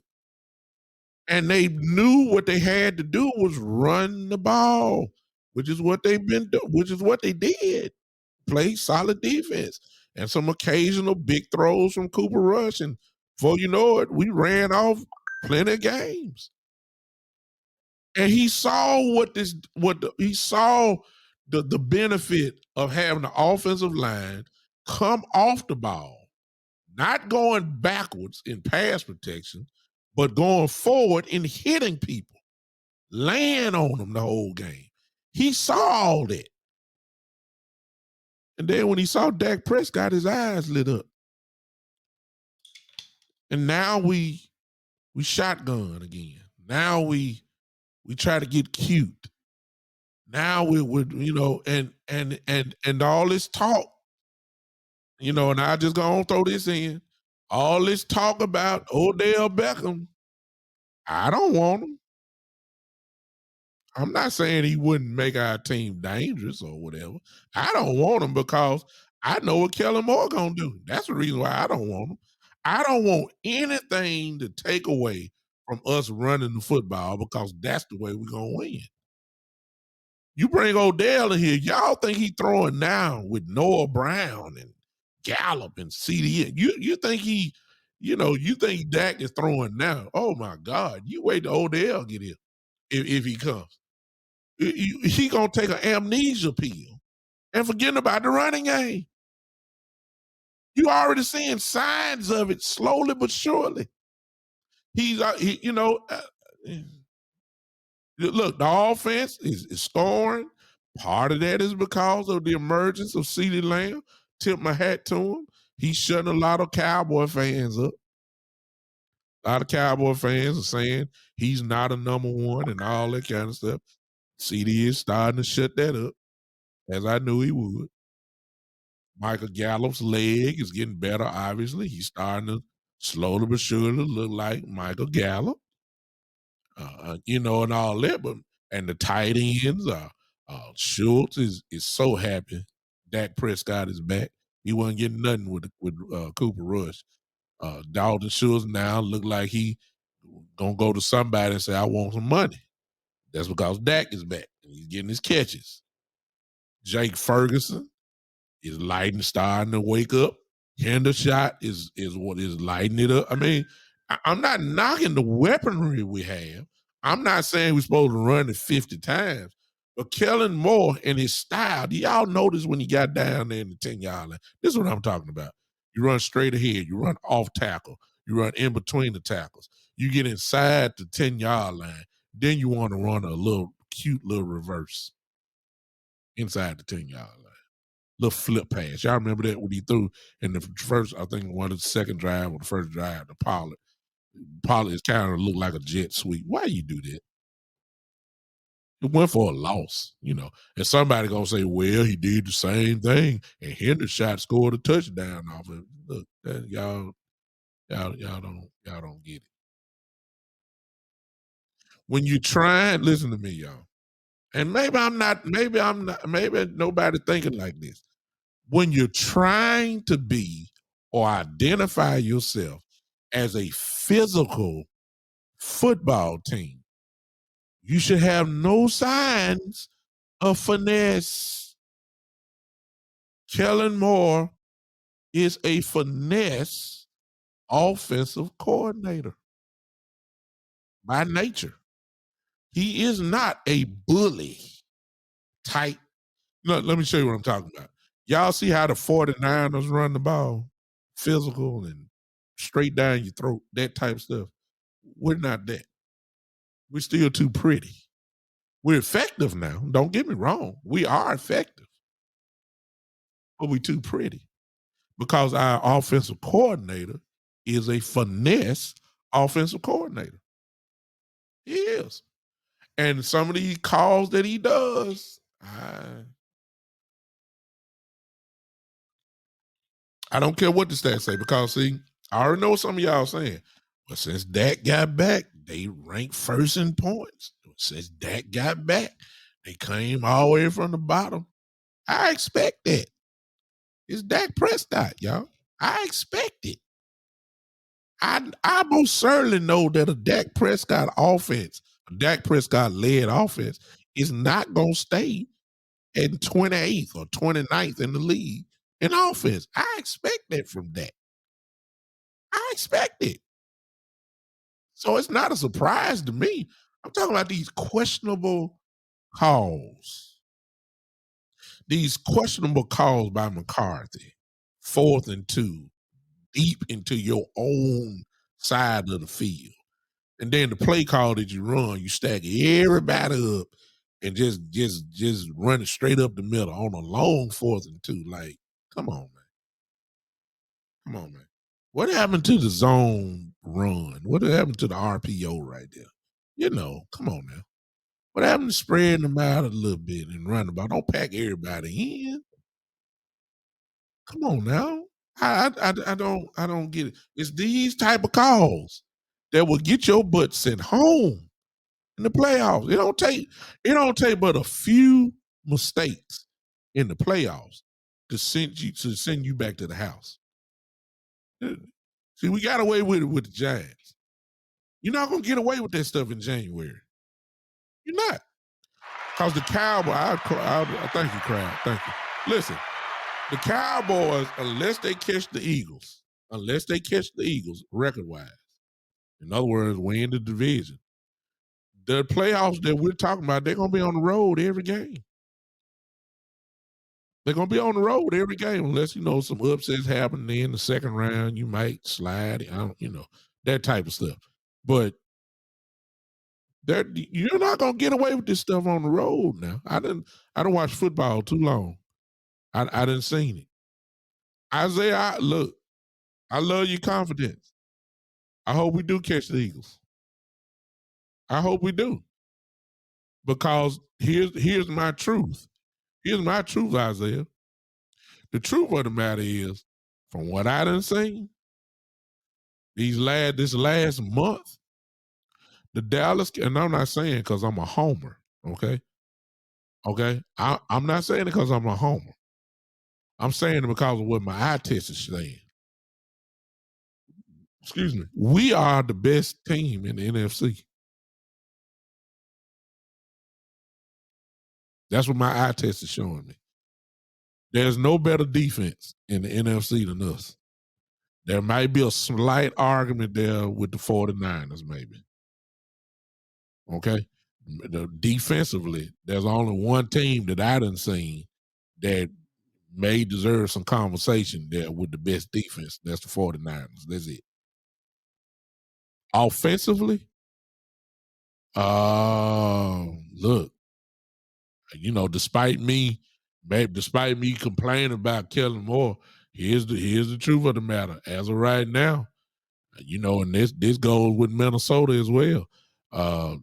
And they knew what they had to do was run the ball, which is what they've been doing, which is what they did. Play solid defense and some occasional big throws from Cooper Rush. And before you know it, we ran off plenty of games. And he saw he saw the benefit of having the offensive line come off the ball, not going backwards in pass protection, but going forward and hitting people, laying on them the whole game. He saw all that. And then when he saw Dak Prescott, his eyes lit up. And now we shotgun again. Now we try to get cute. Now we're and all this talk, and I just gonna throw this in. All this talk about Odell Beckham, I don't want him. I'm not saying he wouldn't make our team dangerous or whatever. I don't want him because I know what Kellen Moore gonna do. That's the reason why I don't want him. I don't want anything to take away from us running the football because that's the way we're gonna win. You bring Odell in here, y'all think he throwing now with Noah Brown and Gallup and CD. You think you think Dak is throwing now. Oh my God. You wait till Odell get here if he comes. He gonna take an amnesia pill and forgetting about the running game. You already seeing signs of it slowly but surely. He's look, the offense is scoring. Part of that is because of the emergence of CeeDee Lamb. Tip my hat to him. He's shutting a lot of Cowboy fans up. A lot of Cowboy fans are saying he's not a number one and all that kind of stuff. CD is starting to shut that up, as I knew he would. Michael Gallup's leg is getting better, obviously. He's starting to slowly but surely look like Michael Gallup, and all that. But and the tight ends, Schultz is so happy Dak Prescott is back. He wasn't getting nothing with Cooper Rush. Dalton Schultz now look like he gonna go to somebody and say, "I want some money." That's because Dak is back and he's getting his catches. Jake Ferguson is lighting, starting to wake up. Hendershot is what is lighting it up. I mean, I'm not knocking the weaponry we have. I'm not saying we're supposed to run it 50 times, but Kellen Moore and his style, do y'all notice when he got down there in the 10-yard line? This is what I'm talking about. You run straight ahead, you run off tackle, you run in between the tackles, you get inside the 10-yard line, then you want to run a little cute little reverse inside the 10-yard line. Little flip pass. Y'all remember that when he threw in the first, I think one of the second drive or the first drive to Pollard. Pollard is kind of looked like a jet sweep. Why you do that? It went for a loss. And somebody gonna say, well, he did the same thing, and Hendershot scored a touchdown off of it. Look, y'all don't get it. When you try and listen to me, y'all, and maybe nobody thinking like this. When you're trying to be or identify yourself as a physical football team, you should have no signs of finesse. Kellen Moore is a finesse offensive coordinator by nature. He is not a bully type. Look, let me show you what I'm talking about. Y'all see how the 49ers run the ball? Physical and straight down your throat, that type of stuff. We're not that. We're still too pretty. We're effective now. Don't get me wrong. We are effective, but we're too pretty because our offensive coordinator is a finesse offensive coordinator. He is. And some of these calls that he does, I don't care what the stats say because, see, I already know what some of y'all saying. But since Dak got back, they ranked first in points. Since Dak got back, they came all the way from the bottom. I expect that. It's Dak Prescott, y'all. I expect it. I most certainly know that a Dak Prescott offense, a Dak Prescott led offense, is not going to stay at 28th or 29th in the league in offense. I expect that from Dak. I expect it. So it's not a surprise to me. I'm talking about these questionable calls. These questionable calls by McCarthy, 4th and 2, deep into your own side of the field. And then the play call that you run, you stack everybody up and just run it straight up the middle on a long 4th and 2. Like, come on, man. Come on, man. What happened to the zone run? What happened to the RPO right there? Come on now. What happened to spreading them out a little bit and running about? Don't pack everybody in. Come on now. I don't get it. It's these type of calls that will get your butt sent home in the playoffs. It don't take but a few mistakes in the playoffs to send you back to the house. See, we got away with it with the Giants. You're not gonna get away with that stuff in January. You're not. Because the Cowboys, I thank you, crowd. Thank you. Listen, the Cowboys, unless they catch the Eagles, record wise, in other words, win the division, the playoffs that we're talking about, they're gonna be on the road every game. They're gonna be on the road every game, unless some upsets happen in the second round. You might slide, that type of stuff. But you're not gonna get away with this stuff on the road now. I don't watch football too long. I didn't seen it. Isaiah, look, I love your confidence. I hope we do catch the Eagles. I hope we do. Because here's my truth. Here's my truth, Isaiah. The truth of the matter is, from what I done seen, this last month, the Dallas, and I'm not saying because I'm a homer, okay? Okay. I'm not saying it because I'm a homer. I'm saying it because of what my eye test is saying. Excuse me. We are the best team in the NFC. That's what my eye test is showing me. There's no better defense in the NFC than us. There might be a slight argument there with the 49ers, maybe. Okay. Defensively, there's only one team that I done seen that may deserve some conversation there with the best defense. That's the 49ers. That's it. Offensively, look, despite me complaining about Kellen Moore, here's the truth of the matter. As of right now, and this goes with Minnesota as well. Uh,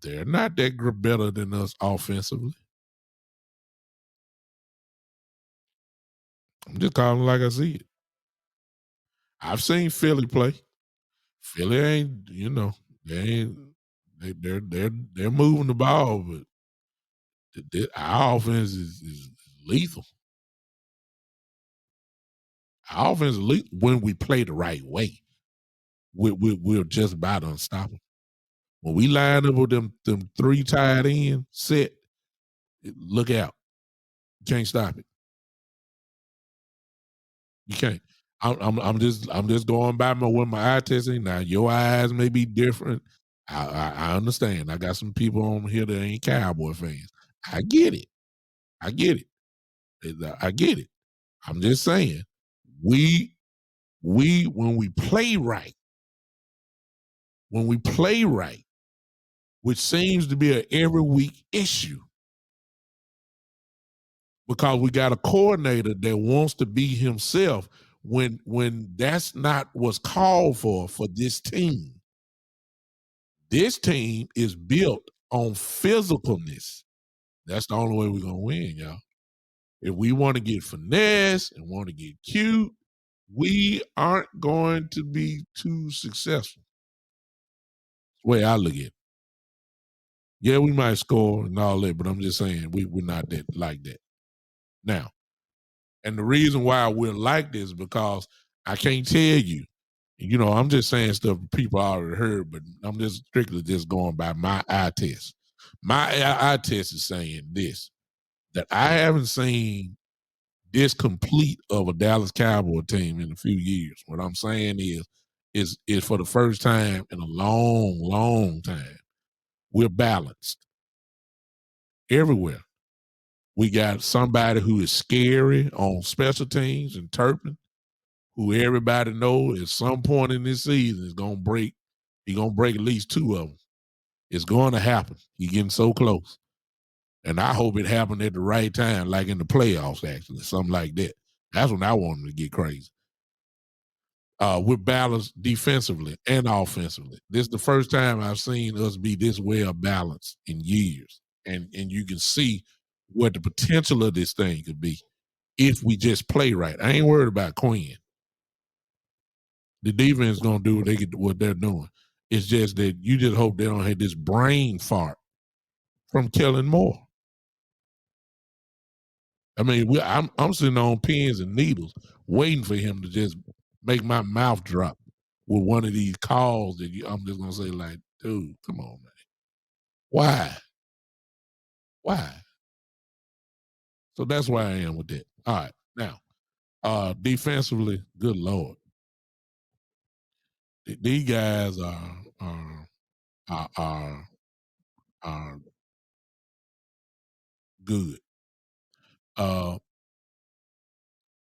they're not that better than us offensively. I'm just calling it like I see it. I've seen Philly play. Philly ain't, they ain't they're moving the ball, but our offense is lethal. Our offense is lethal when we play the right way. We're just about unstoppable. When we line up with them three tied in set, look out. You can't stop it. You can't. I'm just going by what my eye testing. Now your eyes may be different. I understand. I got some people on here that ain't Cowboy fans. I get it. I get it. I get it. I'm just saying, we when we play right, which seems to be an every week issue, because we got a coordinator that wants to be himself when that's not what's called for this team. This team is built on physicalness. That's the only way we're gonna win, y'all. If we want to get finesse and want to get cute, we aren't going to be too successful. That's the way I look at it. Yeah, we might score and all that, but I'm just saying we're not that like that. Now, and the reason why we're like this is because I can't tell you. I'm just saying stuff people already heard, but I'm just strictly just going by my eye test. My eye test is saying this, that I haven't seen this complete of a Dallas Cowboy team in a few years. What I'm saying is for the first time in a long, long time, we're balanced everywhere. We got somebody who is scary on special teams and Turpin, who everybody knows at some point in this season is gonna break. He's gonna break at least two of them. It's going to happen. He's getting so close. And I hope it happened at the right time, like in the playoffs, actually, something like that. That's when I want him to get crazy. We're balanced defensively and offensively. This is the first time I've seen us be this well balanced in years. And you can see what the potential of this thing could be if we just play right. I ain't worried about Quinn. The defense is gonna do what they're doing. It's just that you just hope they don't have this brain fart from Kellen Moore. I mean, I'm sitting on pins and needles, waiting for him to just make my mouth drop with one of these calls that I'm just gonna say, like, dude, come on, man. Why? Why? So that's where I am with that. All right. Now, defensively, good Lord. These guys are are, are good. Uh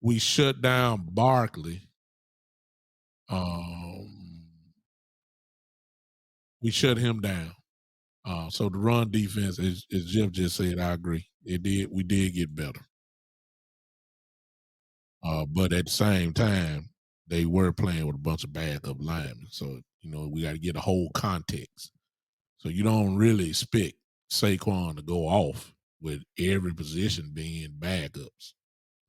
we shut down Barkley. Um we shut him down. So the run defense, as Jeff just said, I agree. We did get better. But at the same time, they were playing with a bunch of backup linemen. So, we got to get a whole context. So you don't really expect Saquon to go off with every position being backups.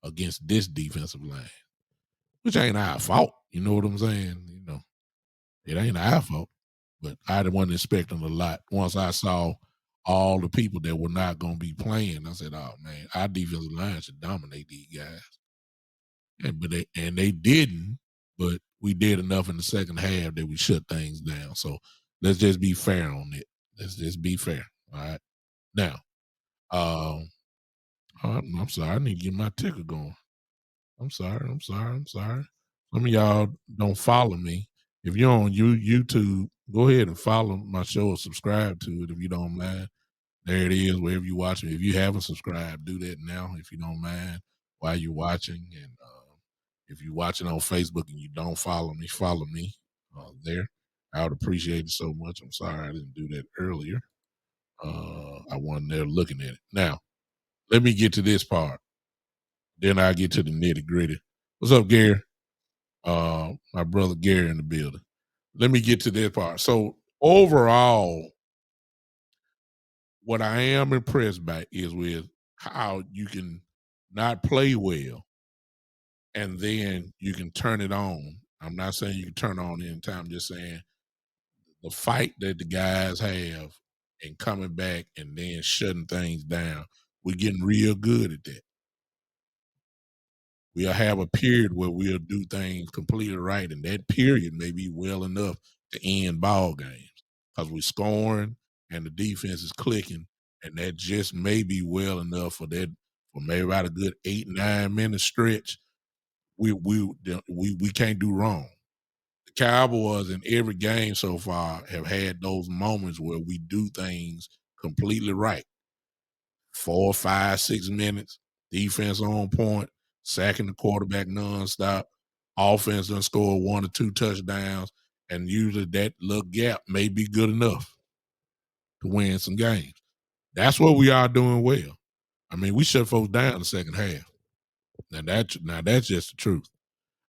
against this defensive line, which ain't our fault. You know what I'm saying? It ain't our fault. But I wasn't expecting a lot. Once I saw all the people that were not going to be playing, I said, "Oh man, our defensive line should dominate these guys." And they didn't, but we did enough in the second half that we shut things down. So let's just be fair on it. Let's just be fair. All right. Now, I'm sorry. I need to get my ticker going. I'm sorry. Some of y'all don't follow me. If you're on YouTube, go ahead and follow my show or subscribe to it if you don't mind. There it is, wherever you watch it. If you haven't subscribed, do that now if you don't mind while you're watching. And if you're watching on Facebook and you don't follow me there. I would appreciate it so much. I'm sorry I didn't do that earlier. I wasn't there looking at it. Now, let me get to this part. Then I'll get to the nitty gritty. What's up, Gary? My brother Gary in the building. Let me get to this part. So overall, what I am impressed by is with how you can not play well and then you can turn it on. I'm not saying you can turn it on anytime, I'm just saying the fight that the guys have and coming back and then shutting things down. We're getting real good at that. We'll have a period where we'll do things completely right, and that period may be well enough to end ball games because we're scoring and the defense is clicking, and that just may be well enough for maybe about a good 8-9 minute stretch. We can't do wrong. The Cowboys in every game so far have had those moments where we do things completely right. 4, 5, 6 minutes, defense on point, sacking the quarterback nonstop, offense done score 1 or 2 touchdowns, and usually that little gap may be good enough to win some games. That's what we are doing well. I mean, we shut folks down in the second half. Now that's just the truth.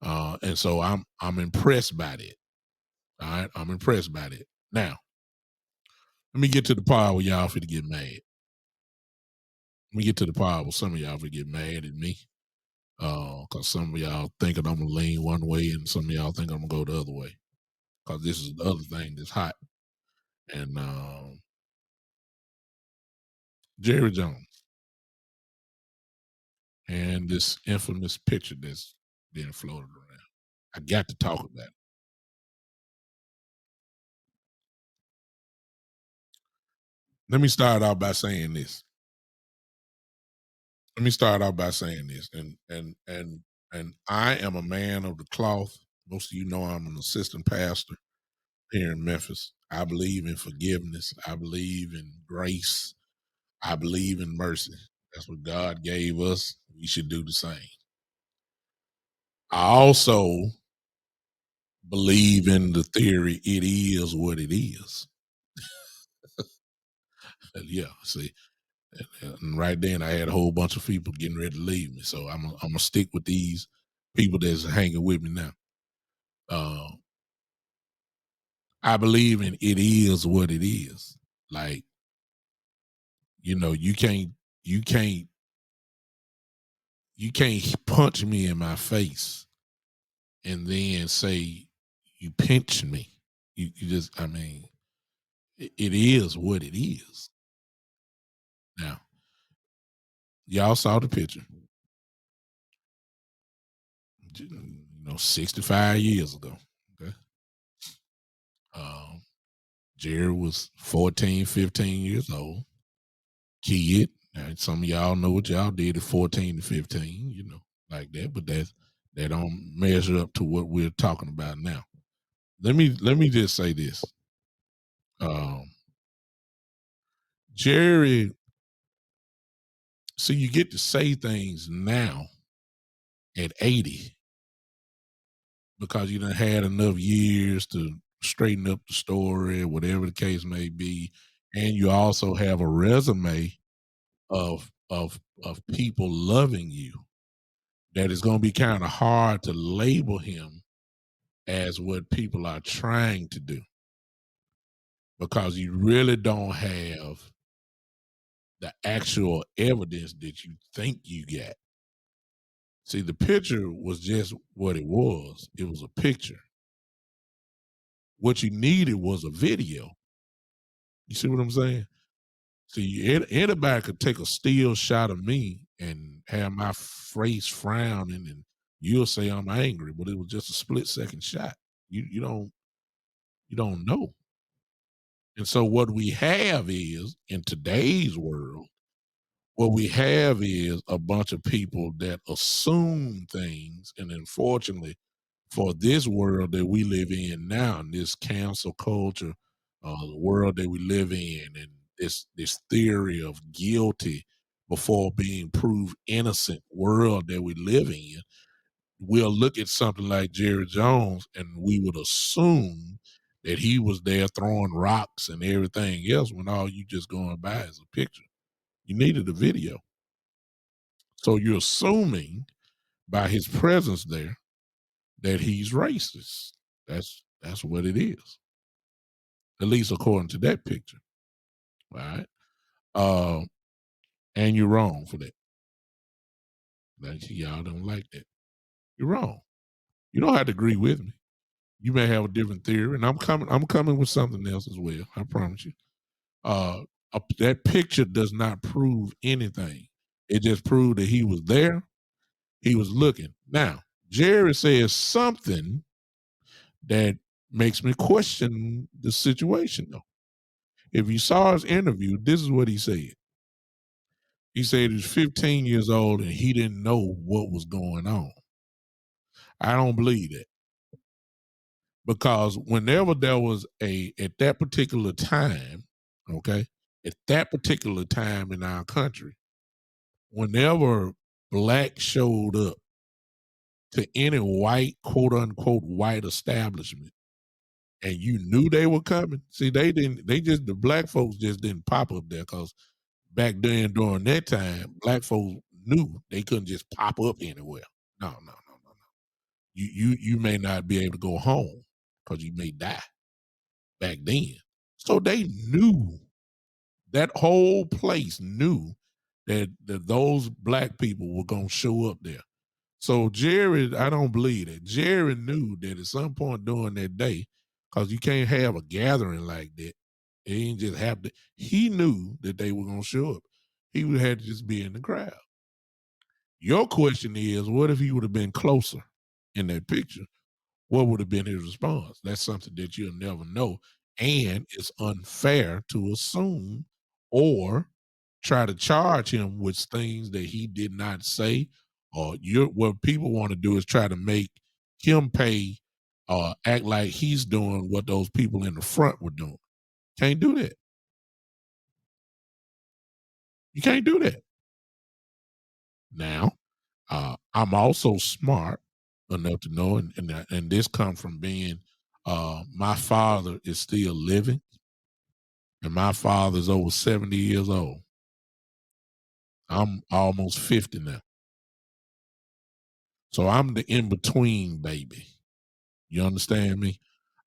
And so I'm impressed by that. All right, I'm impressed by that. Now, let me get to the part where y'all finna get mad. Let me get to the part where some of y'all finna get mad at me. Because some of y'all thinking I'm gonna lean one way, and some of y'all think I'm gonna go the other way. Because this is the other thing that's hot, and Jerry Jones and this infamous picture that's being floated around. I got to talk about it. Let me start out by saying this. And I am a man of the cloth. Most of you know I'm an assistant pastor here in Memphis. I believe in forgiveness. I believe in grace. I believe in mercy. That's what God gave us. We should do the same. I also believe in the theory it is what it is. Yeah, see, and right then I had a whole bunch of people getting ready to leave me. So I'm gonna stick with these people that's hanging with me now. I believe in it is what it is. Like, you can't punch me in my face and then say you pinched me. You just, I mean, it is what it is. Now, y'all saw the picture. 65 years ago. Okay. Um, Jerry was 14, 15 years old. Kid. Now, some of y'all know what y'all did at 14 to 15, like that, but that don't measure up to what we're talking about now. Let me just say this. Jerry, so you get to say things now at 80 because you done had enough years to straighten up the story, whatever the case may be, and you also have a resume of people loving you that is going to be kind of hard to label him as what people are trying to do because you really don't have the actual evidence that you think you got. See, the picture was just what it was. It was a picture. What you needed was a video. You see what I'm saying? See, anybody could take a still shot of me and have my face frowning, and you'll say I'm angry, but it was just a split second shot. You don't know. And so what we have is in today's world, what we have is a bunch of people that assume things, and unfortunately, for this world that we live in now, in this cancel culture, the world that we live in, and this theory of guilty before being proved innocent world that we live in, we'll look at something like Jerry Jones and we would assume that he was there throwing rocks and everything else when all you just going by is a picture. You needed a video. So you're assuming by his presence there that he's racist. That's what it is. At least according to that picture. All right. Uh, and you're wrong for that. Like, y'all don't like that. You're wrong. You don't have to agree with me. You may have a different theory, and I'm coming with something else as well. I promise you. Uh, that picture does not prove anything. It just proved that he was there. He was looking. Now, Jerry says something that makes me question the situation, though. If you saw his interview, this is what he said. He said he was 15 years old and he didn't know what was going on. I don't believe that, because whenever there was at that particular time, okay, at that particular time in our country, whenever black showed up to any white, quote unquote, white establishment, and you knew they were coming, see, the black folks just didn't pop up there, because back then during that time, black folks knew they couldn't just pop up anywhere. No, no, no, no, no. You may not be able to go home because you may die back then. So they knew, that whole place knew that those black people were gonna show up there. So Jerry, I don't believe that. Jerry knew that at some point during that day, because you can't have a gathering like that. It ain't just happen. He knew that they were gonna show up. He would have to just be in the crowd. Your question is, what if he would have been closer in that picture? What would have been his response? That's something that you'll never know. And it's unfair to assume or try to charge him with things that he did not say. Or what people want to do is try to make him pay, act like he's doing what those people in the front were doing. Can't do that. You can't do that. Now, I'm also smart enough to know, and this comes from being, my father is still living, and my father's over 70 years old. I'm almost 50 now. So I'm the in-between baby. You understand me?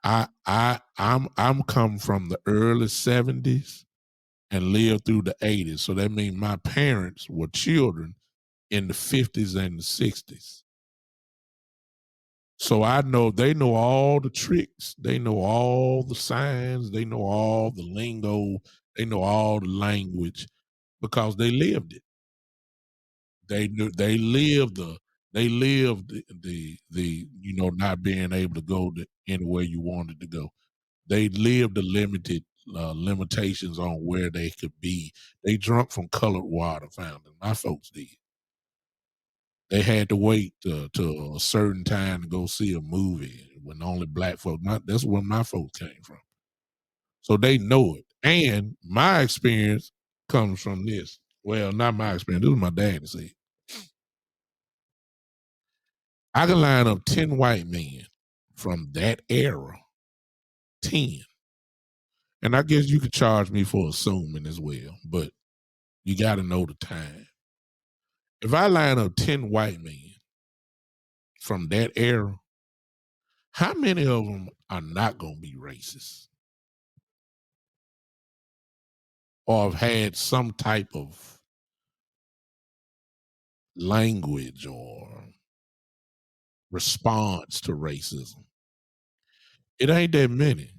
I'm come from the early 70s and lived through the 80s. So that means my parents were children in the 50s and the 60s. So I know they know all the tricks, they know all the signs, they know all the lingo, they know all the language because they lived it. They lived the not being able to go to anywhere you wanted to go. They lived the limited limitations on where they could be. They drunk from colored water fountain. My folks did. They had to wait to a certain time to go see a movie when only black folks. That's where my folks came from. So they know it. And my experience comes from this. Well, not my experience. This was my dad said. I can line up 10 white men from that era, 10. And I guess you could charge me for assuming as well, but you got to know the time. If I line up 10 white men from that era, how many of them are not going to be racist or have had some type of language or response to racism, it ain't that many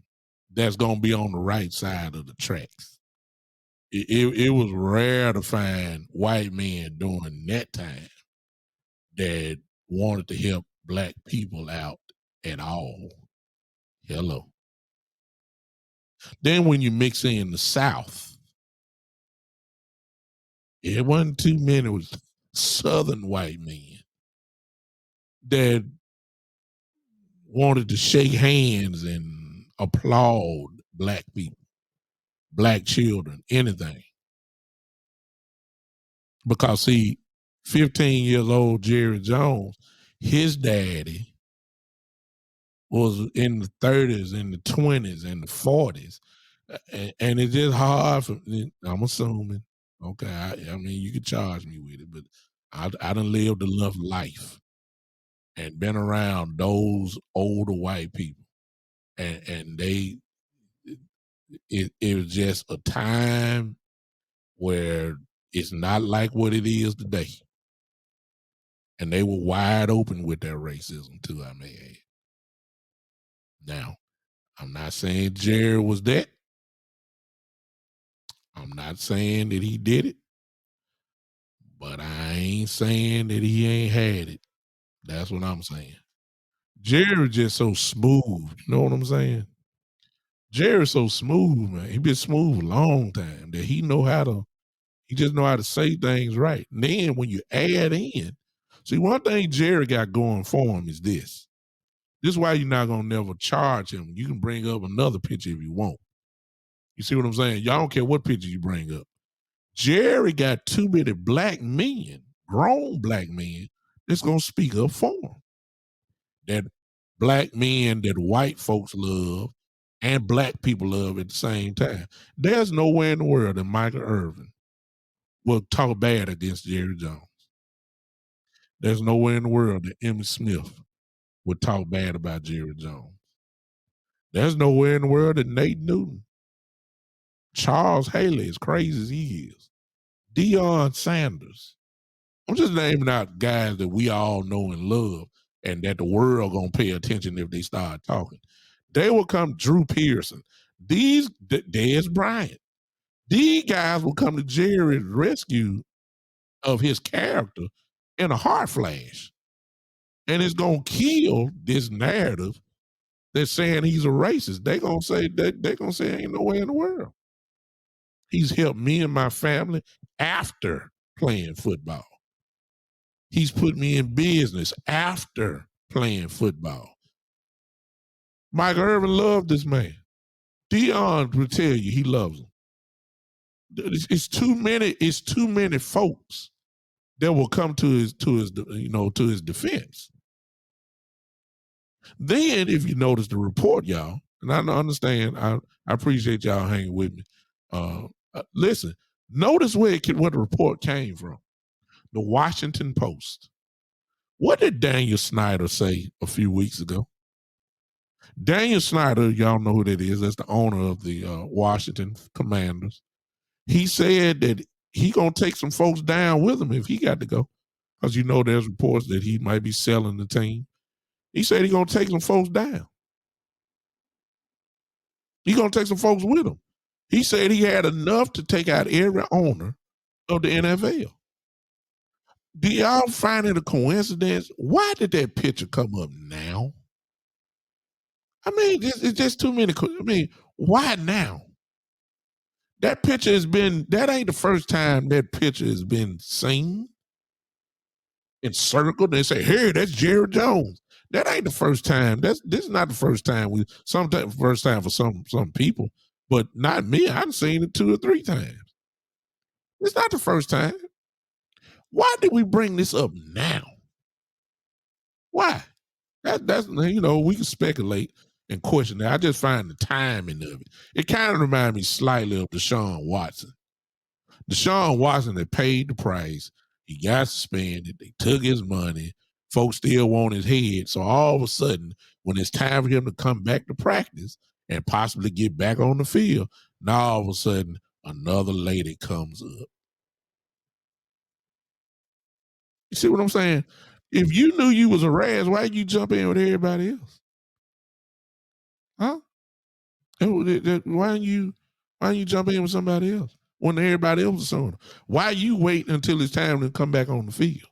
that's gonna be on the right side of the tracks. It was rare to find white men during that time that wanted to help black people out at all. Hello. Then when you mix in the South, it wasn't too many was Southern white men that wanted to shake hands and applaud black people, black children, anything. Because see, 15 years old Jerry Jones, his daddy was in the 30s, in the 20s, and the 40s. And it's just hard for, I'm assuming, okay, I mean, you could charge me with it, but I done lived enough life and been around those older white people. And they, it was just a time where it's not like what it is today. And they were wide open with their racism too, I may add. Now, I'm not saying Jerry was that. I'm not saying that he did it, but I ain't saying that he ain't had it. That's what I'm saying. Jerry just so smooth. You know what I'm saying? Jerry's so smooth, man. He been smooth a long time that he just know how to say things right. And then when you add in, see, one thing Jerry got going for him is this. This is why you're not gonna never charge him. You can bring up another picture if you want. You see what I'm saying? Y'all don't care what picture you bring up. Jerry got too many black men, grown black men, that's gonna speak up for him. That black men that white folks love and black people love at the same time. There's nowhere in the world that Michael Irvin will talk bad against Jerry Jones. There's nowhere in the world that Emmitt Smith would talk bad about Jerry Jones. There's nowhere in the world that Nate Newton, Charles Haley, as crazy as he is, Deion Sanders. I'm just naming out guys that we all know and love and that the world gonna pay attention if they start talking. They will come, Drew Pearson, these Dez Bryant. These guys will come to Jerry's rescue of his character in a heart flash. And it's gonna kill this narrative that's saying he's a racist. They're gonna say ain't no way in the world. He's helped me and my family after playing football. He's put me in business after playing football. Michael Irvin loved this man. Deion will tell you he loves him. It's too many folks that will come to his defense. Then, if you notice the report, y'all, and I understand, I appreciate y'all hanging with me. Listen, notice where the report came from. The Washington Post. What did Daniel Snyder say a few weeks ago? Daniel Snyder, y'all know who that is. That's the owner of the Washington Commanders. He said that he gonna take some folks down with him if he got to go, because there's reports that he might be selling the team. He said he gonna take some folks down. He gonna take some folks with him. He said he had enough to take out every owner of the NFL. Do y'all find it a coincidence? Why did that picture come up now? I mean, it's just too many. I mean, why now? That picture that ain't the first time that picture has been seen, encircled. They say, hey, that's Jerry Jones. That ain't the first time. This is not the first time. First time for some people, but not me. I've seen it 2 or 3 times. It's not the first time. Why did we bring this up now? Why? That's we can speculate and question that. I just find the timing of it. It kind of reminds me slightly of Deshaun Watson. Deshaun Watson had paid the price. He got suspended. They took his money. Folks still want his head. So all of a sudden, when it's time for him to come back to practice and possibly get back on the field, now all of a sudden another lady comes up. You see what I'm saying? If you knew you was harassed, why you jump in with everybody else? Huh? Why don't you jump in with somebody else when everybody else is on? Why you wait until it's time to come back on the field?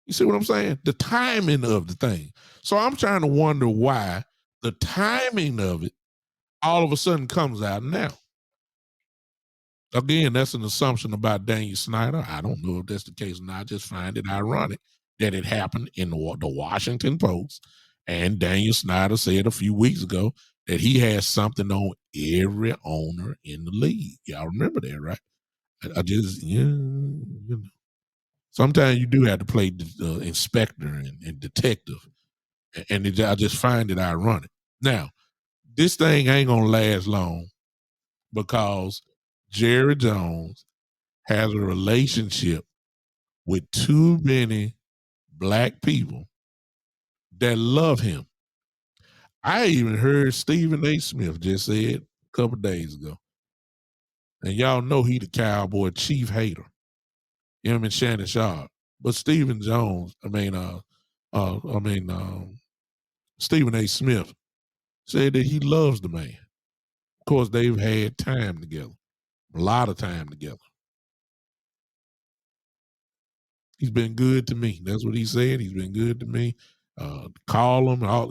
You see what I'm saying? The timing of the thing. So I'm trying to wonder why the timing of it all of a sudden comes out now. Again, that's an assumption about Daniel Snyder. I don't know if that's the case or not. I just find it ironic that it happened in the Washington Post. And Daniel Snyder said a few weeks ago that he has something on every owner in the league. Y'all remember that, right? I just, yeah, sometimes you do have to play the inspector and detective. I just find it ironic. Now, this thing ain't going to last long because Jerry Jones has a relationship with too many black people that love him. I even heard Stephen A. Smith just said a couple days ago, and y'all know he the Cowboy chief hater, him and Shannon Sharp. But Stephen Jones, I mean, Stephen A. Smith said that he loves the man. Of course, they've had time together, a lot of time together. He's been good to me. That's what he said. He's been good to me. Call him, all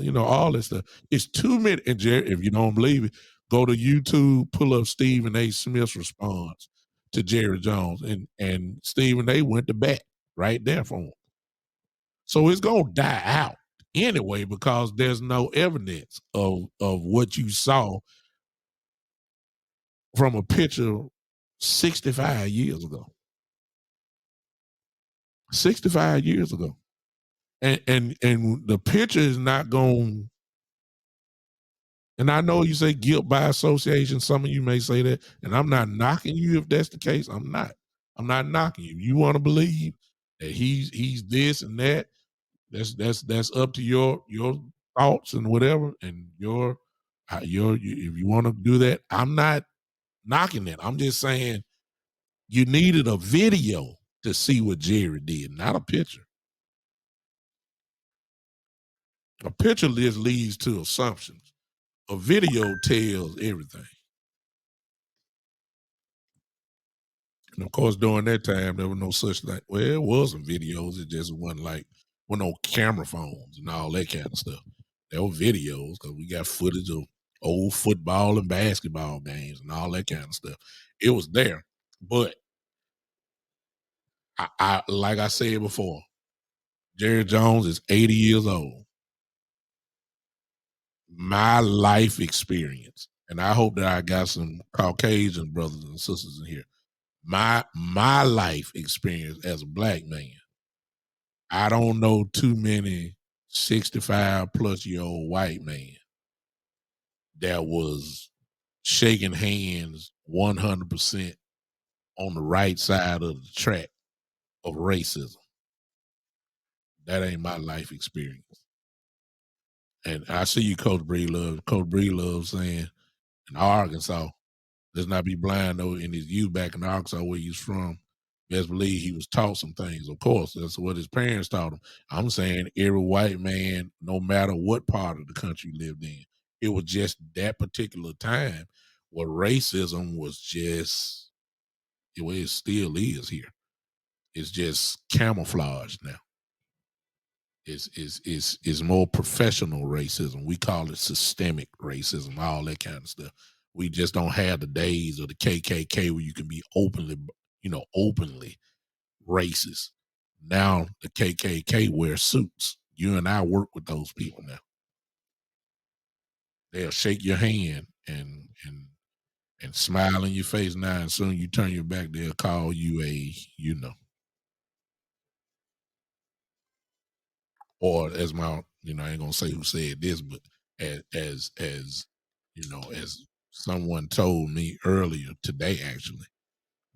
that stuff. It's 2 minutes. And Jerry, if you don't believe it, go to YouTube, pull up Stephen A. Smith's response to Jerry Jones, and Stephen A. went to bat right there for him. So it's gonna die out anyway because there's no evidence of what you saw from a picture 65 years ago. 65 years ago. And the picture is not going. And I know you say guilt by association. Some of you may say that, and I'm not knocking you if that's the case. I'm not. I'm not knocking you. You want to believe that he's this and that. That's up to your thoughts and whatever, and if you want to do that. I'm not knocking it. I'm just saying you needed a video to see what Jerry did, not a picture. A picture just leads to assumptions. A video tells everything. And of course, during that time, there was no such thing. Well, it was some videos. It just wasn't like, with no camera phones and all that kind of stuff. There were videos because we got footage of old football and basketball games and all that kind of stuff. It was there. But I like I said before, Jerry Jones is 80 years old. My life experience, and I hope that I got some Caucasian brothers and sisters in here. My life experience as a black man, I don't know too many 65 plus year old white men that was shaking hands 100% on the right side of the track of racism. That ain't my life experience. And I see you, Coach Breedlove. Coach Breedlove saying in Arkansas, let's not be blind though. In his youth back in Arkansas, where he's from, best believe he was taught some things. Of course, that's what his parents taught him. I'm saying every white man, no matter what part of the country you lived in, it was just that particular time where racism was just the way it still is here. It's just camouflage now. Is more professional racism. We call it systemic racism, all that kind of stuff. We just don't have the days of the KKK where you can be openly racist. Now the KKK wear suits. You and I work with those people now. They'll shake your hand and smile in your face now, and soon you turn your back, they'll call you or as I ain't gonna say who said this, but as someone told me earlier today, actually,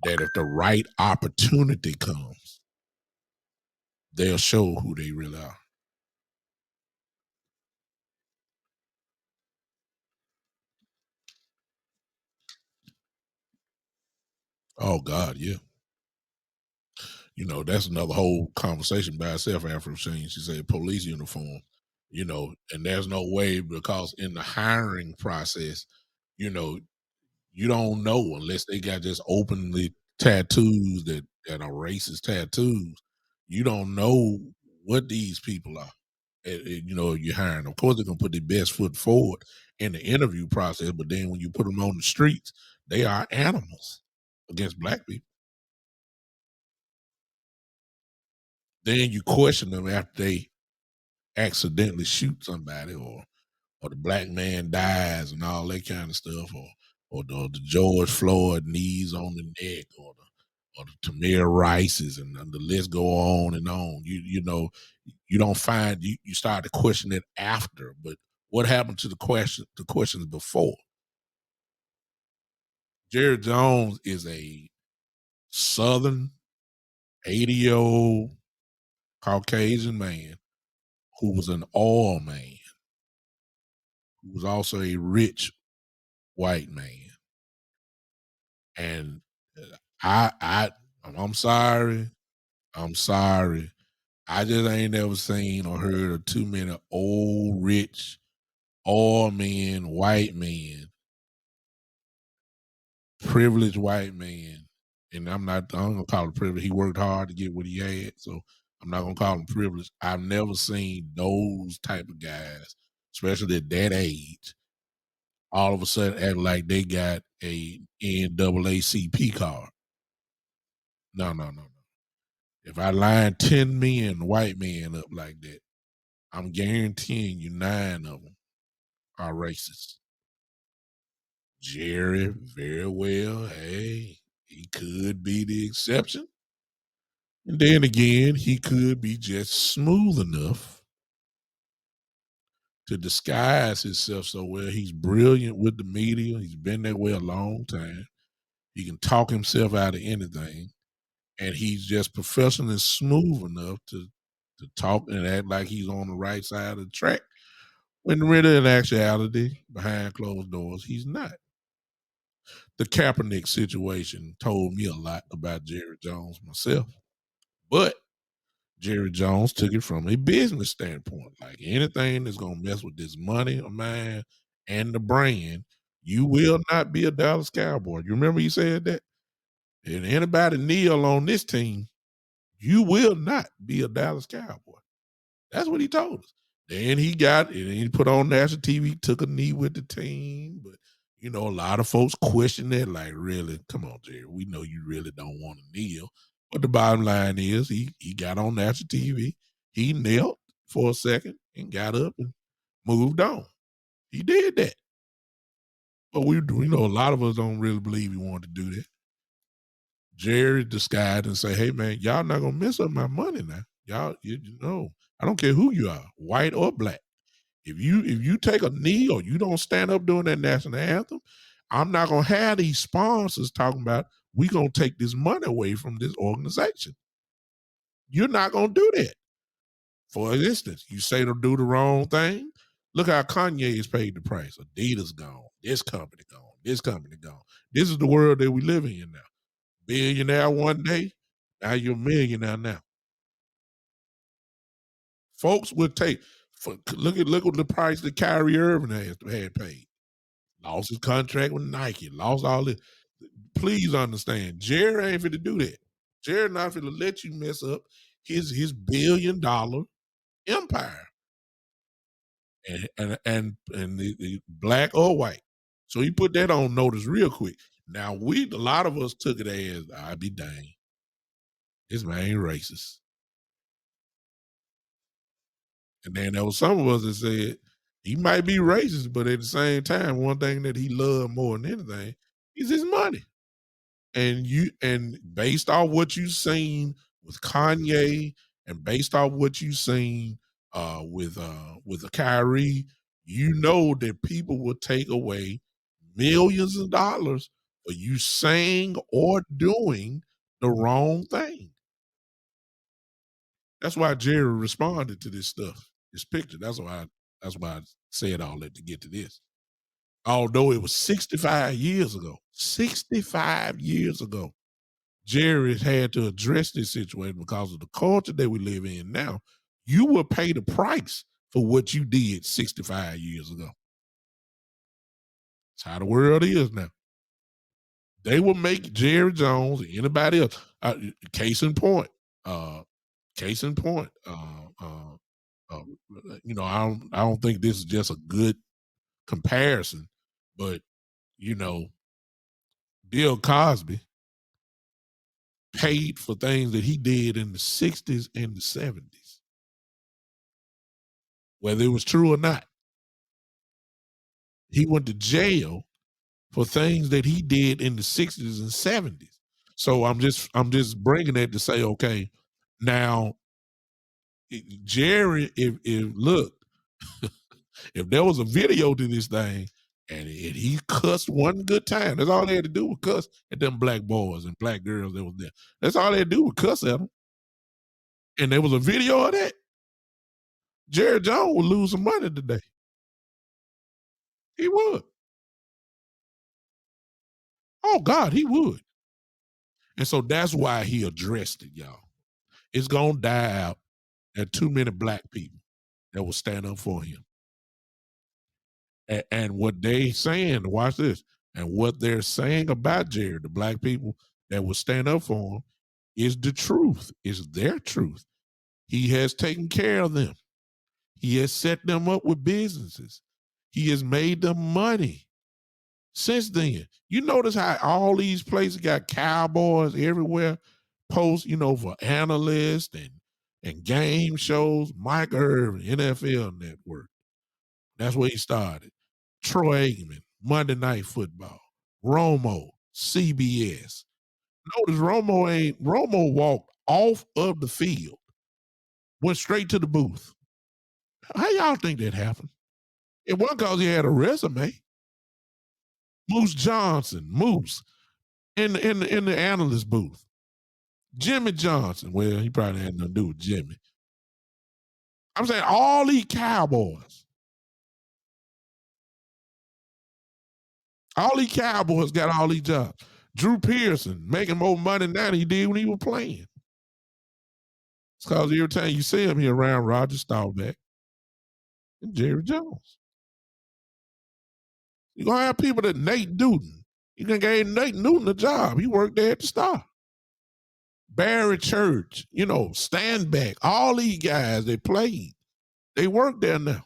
that if the right opportunity comes, they'll show who they really are. Oh God, yeah. That's another whole conversation by itself after seeing she said police uniform, and there's no way because in the hiring process, you know, you don't know unless they got just openly tattoos that are racist tattoos. You don't know what these people are. You're hiring. Of course, they're gonna put their best foot forward in the interview process, but then when you put them on the streets, they are animals against black people. Then you question them after they accidentally shoot somebody, or the black man dies and all that kind of stuff, or the George Floyd knees on the neck, or the Tamir Rices, and the list go on and on. You don't find you start to question it after, but what happened to the questions before? Jerry Jones is a Southern 80-year-old Caucasian man who was an oil man, who was also a rich white man. And I'm sorry. I'm sorry. I just ain't never seen or heard of too many old, rich, oil men, white men, privileged white men. And I'm gonna call it privilege. He worked hard to get what he had, so I'm not gonna call him privileged. I've never seen those type of guys, especially at that age, all of a sudden act like they got a NAACP card. No, no, no, no. If I line 10 men, white men up like that, I'm guaranteeing you 9 of them are racist. Jerry, very well. Hey, he could be the exception. And then again, he could be just smooth enough to disguise himself so well. He's brilliant with the media. He's been that way a long time. He can talk himself out of anything. And he's just professional and smooth enough to talk and act like he's on the right side of the track. When really in actuality, behind closed doors, he's not. The Kaepernick situation told me a lot about Jerry Jones myself. But Jerry Jones took it from a business standpoint. Like anything that's gonna mess with this money of mine and the brand, you will not be a Dallas Cowboy. You remember he said that? And anybody kneel on this team, you will not be a Dallas Cowboy. That's what he told us. Then he got it and he put on national TV, took a knee with the team. But a lot of folks question that, like, really, come on, Jerry. We know you really don't want to kneel. But the bottom line is he got on national TV. He knelt for a second and got up and moved on. He did that. But a lot of us don't really believe he wanted to do that. Jerry disguised and say, "Hey man, y'all not gonna mess up my money now. Y'all, I don't care who you are, white or black. If you take a knee or you don't stand up during that national anthem, I'm not gonna have these sponsors talking about we gonna take this money away from this organization. You're not gonna do that. For instance, you say to do the wrong thing. Look how Kanye has paid the price. Adidas gone. This company gone. This company gone. This is the world that we live in now. Billionaire one day, now you're a millionaire now. Folks would take look at the price that Kyrie Irving had paid. Lost his contract with Nike, lost all this. Please understand, Jerry ain't finna do that. Jerry not finna let you mess up his $1 billion empire. And the black or white. So he put that on notice real quick. Now a lot of us took it as I be dang. This man ain't racist. And then there was some of us that said he might be racist, but at the same time, one thing that he loved more than anything is his money. And based off what you've seen with Kanye, and based off what you've seen with Kyrie, you know that people will take away millions of dollars for you saying or doing the wrong thing. That's why Jerry responded to this stuff, this picture. That's why I said all that to get to this. Although it was 65 years ago. 65 years ago. Jerry had to address this situation because of the culture that we live in now. You will pay the price for what you did 65 years ago. That's how the world is now. They will make Jerry Jones or anybody else. Case in point. Uh, case in point. Uh, I don't think this is just a good comparison, but you know, Bill Cosby paid for things that he did in the 60s and the 70s, whether it was true or not. He went to jail for things that he did in the 60s and 70s. So I'm just bringing that to say, okay, now Jerry, if look, if there was a video to this thing and he cussed one good time, that's all they had to do was cuss at them black boys and black girls that was there. That's all they had to do was cuss at them. And there was a video of that. Jerry Jones would lose some money today. He would. Oh God, he would. And so that's why he addressed it, y'all. It's gonna die out. There are too many black people that will stand up for him. And what they saying, watch this, and what they're saying about Jerry, the black people that will stand up for him, is the truth. Is their truth. He has taken care of them. He has set them up with businesses. He has made them money. Since then, you notice how all these places got cowboys everywhere, post, for analysts and game shows. Mike Irvin, NFL Network. That's where he started. Troy Aikman, Monday Night Football. Romo, CBS. Notice Romo walked off of the field, went straight to the booth. How y'all think that happened? It wasn't because he had a resume. Moose Johnson, Moose, in the analyst booth. Jimmy Johnson, well, he probably had nothing to do with Jimmy. I'm saying all these Cowboys. All these Cowboys got all these jobs. Drew Pearson making more money now than he did when he was playing. It's because every time you see him, he around Roger Staubach and Jerry Jones. You're going to have people that Nate Newton. You can give Nate Newton a job. He worked there at the Star. Barry Church, Standback, all these guys that played, they work there now.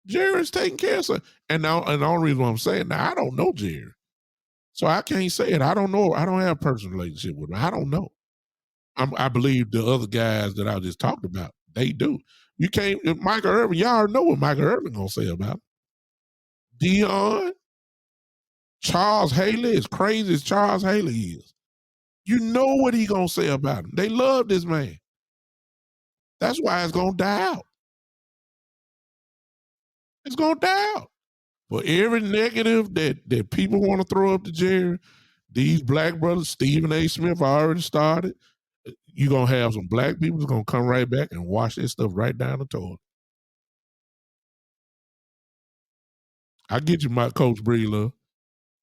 Jerry's taking care of something. And the only reason why I'm saying now, I don't know Jerry. So I can't say it. I don't know. I don't have a personal relationship with him. I don't know. I believe the other guys that I just talked about, they do. You can't, Michael Irvin, y'all already know what Michael Irvin gonna say about him. Dion, Charles Haley, as crazy as Charles Haley is. You know what he gonna say about him. They love this man. That's why it's gonna die out. It's gonna die out. For every negative that people want to throw up to Jerry, these black brothers, Stephen A. Smith already started. You're gonna have some black people that's gonna come right back and wash this stuff right down the toilet. I get you, my Coach Breedlove.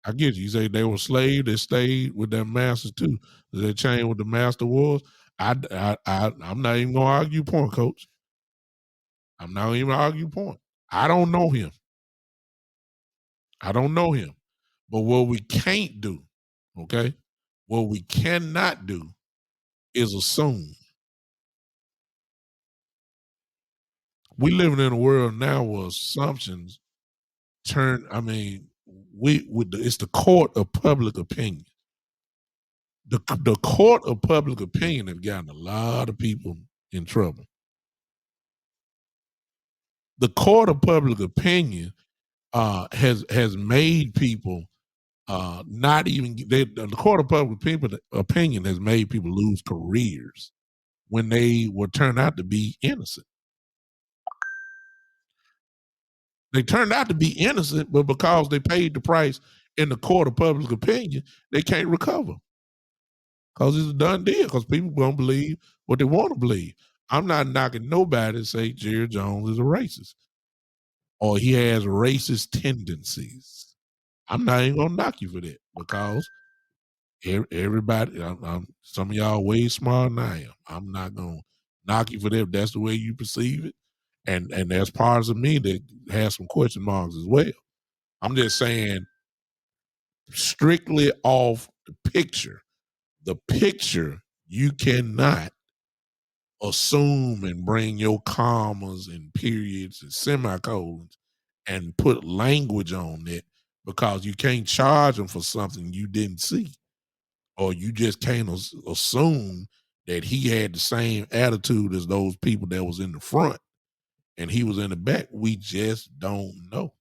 I get you. You say they were slaves, they stayed with their masters too. They changed what the master was. I'm not even gonna argue point, Coach. I'm not even gonna argue point. I don't know him. I don't know him. But what we can't do, okay? What we cannot do is assume. We living in a world now where assumptions it's the court of public opinion. The court of public opinion have gotten a lot of people in trouble. The court of public opinion has made people not even the court of public opinion has made people lose careers when they were turned out to be innocent. They turned out to be innocent, but because they paid the price in the court of public opinion, they can't recover. Because it's a done deal, because people don't believe what they want to believe. I'm not knocking nobody to say Jerry Jones is a racist or he has racist tendencies. I'm not even going to knock you for that because Everybody, some of y'all way smarter than I am. I'm not gonna knock you for that if that's the way you perceive it. And there's parts of me that has some question marks as well. I'm just saying, strictly off the picture, you cannot assume and bring your commas and periods and semicolons and put language on it because you can't charge them for something you didn't see, or you just can't assume that he had the same attitude as those people that was in the front and he was in the back. We just don't know.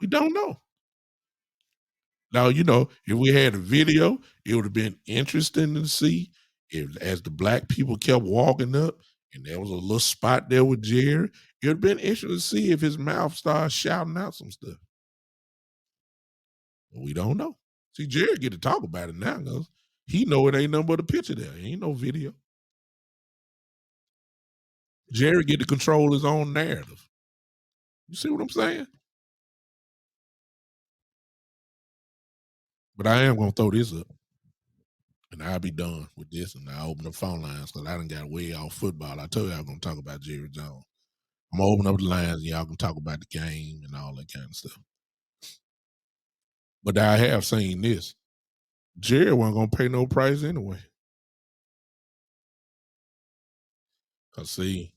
We don't know. Now, if we had a video, it would have been interesting to see if, as the black people kept walking up and there was a little spot there with Jerry, it would have been interesting to see if his mouth started shouting out some stuff. But we don't know. See, Jerry get to talk about it now because he know it ain't nothing but a picture there. Ain't no video. Jerry get to control his own narrative. You see what I'm saying? But I am gonna throw this up, and I'll be done with this, and I'll open the phone lines because I done got way off football. I told you I was gonna talk about Jerry Jones. I'm gonna open up the lines, and y'all can talk about the game and all that kind of stuff. But I have seen this. Jerry wasn't gonna pay no price anyway. Cause see,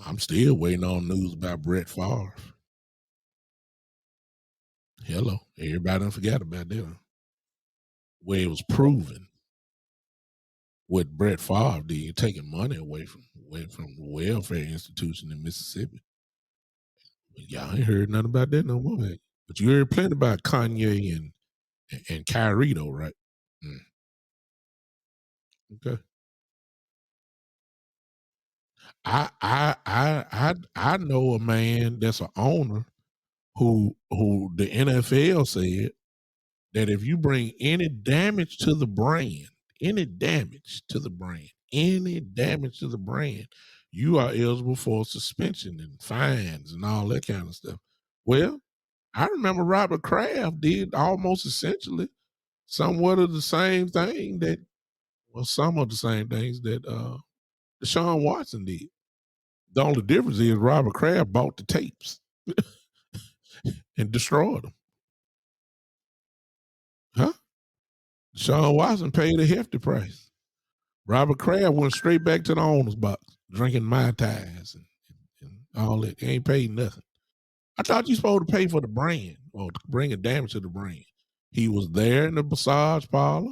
I'm still waiting on news about Brett Favre. Hello, everybody done forgot about that. Where it was proven what Brett Favre did, taking money away from the welfare institution in Mississippi. Y'all ain't heard nothing about that no more. But you heard plenty about Kanye and Kyrie though, right? Mm, okay. I know a man that's an owner who the NFL said that if you bring any damage to the brand, any damage to the brand, any damage to the brand, you are eligible for suspension and fines and all that kind of stuff. Well, I remember Robert Kraft did almost essentially somewhat of the same thing that, well, some of the same things that Deshaun Watson did. The only difference is Robert Kraft bought the tapes and destroyed them. Huh? Deshaun Watson paid a hefty price. Robert Kraft went straight back to the owner's box, drinking Mai Tais and all that. He ain't paid nothing. I thought you supposed to pay for the brand or to bring a damage to the brand. He was there in the massage parlor.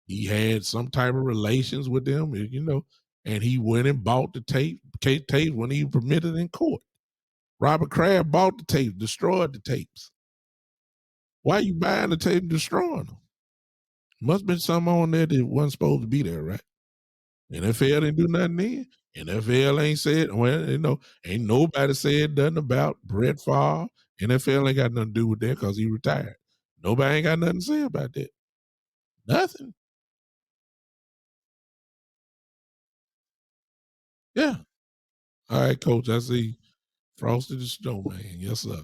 He had some type of relations with them, and he went and bought the tape when he permitted in court. Robert Kraft bought the tapes, destroyed the tapes. Why you buying the tape and destroying them? Must have been something on there that wasn't supposed to be there, right? NFL didn't do nothing then. NFL ain't said, well, ain't nobody said nothing about Brett Favre. NFL ain't got nothing to do with that because he retired. Nobody ain't got nothing to say about that. Nothing. Yeah. All right, coach. I see Frosty the Snowman. Yes, sir.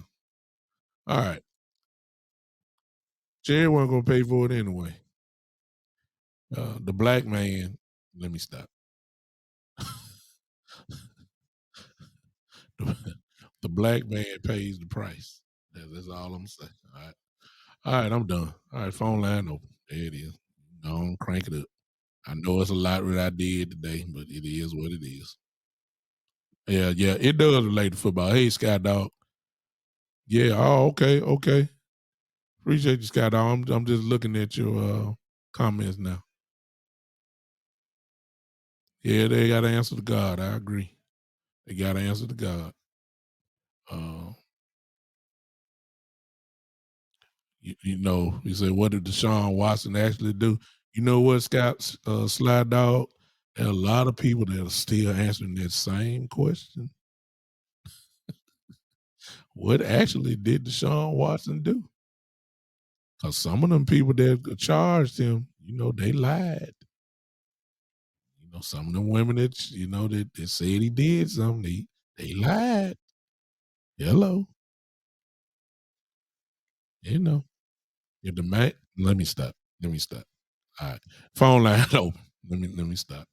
All right. Jerry wasn't gonna pay for it anyway. The black man, let me stop. The black man pays the price. That's all I'm saying. All right. All right, I'm done. All right, phone line open. There it is. Go on, crank it up. I know it's a lot that I did today, but it is what it is. Yeah, it does relate to football. Hey, Sky Dog. Yeah, oh, okay. Appreciate you, Sky Dog. I'm just looking at your comments now. Yeah, they got to answer to God. I agree. They got to answer to God. Uh, he said, what did Deshaun Watson actually do? You know what, Scott Slide Dog? There are a lot of people that are still answering that same question. What actually did Deshaun Watson do? Because some of them people that charged him, they lied. Some of them women that said he did something, they lied. Hello. You know, if the man, let me stop. Let me stop. All right. Phone line open. Let me stop.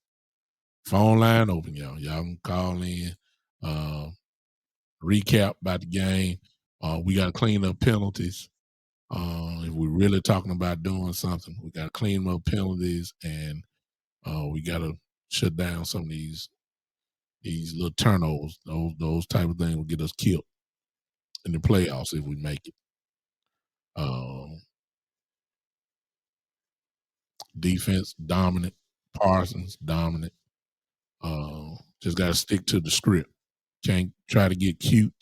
Phone line open, y'all. Y'all can call in, uh, recap about the game. We got to clean up penalties. If we're really talking about doing something, we got to clean up penalties, and we got to shut down some of these little turnovers. Those type of things will get us killed in the playoffs if we make it. Um, Defense dominant. Parsons dominant. Just got to stick to the script. Can't try to get cute.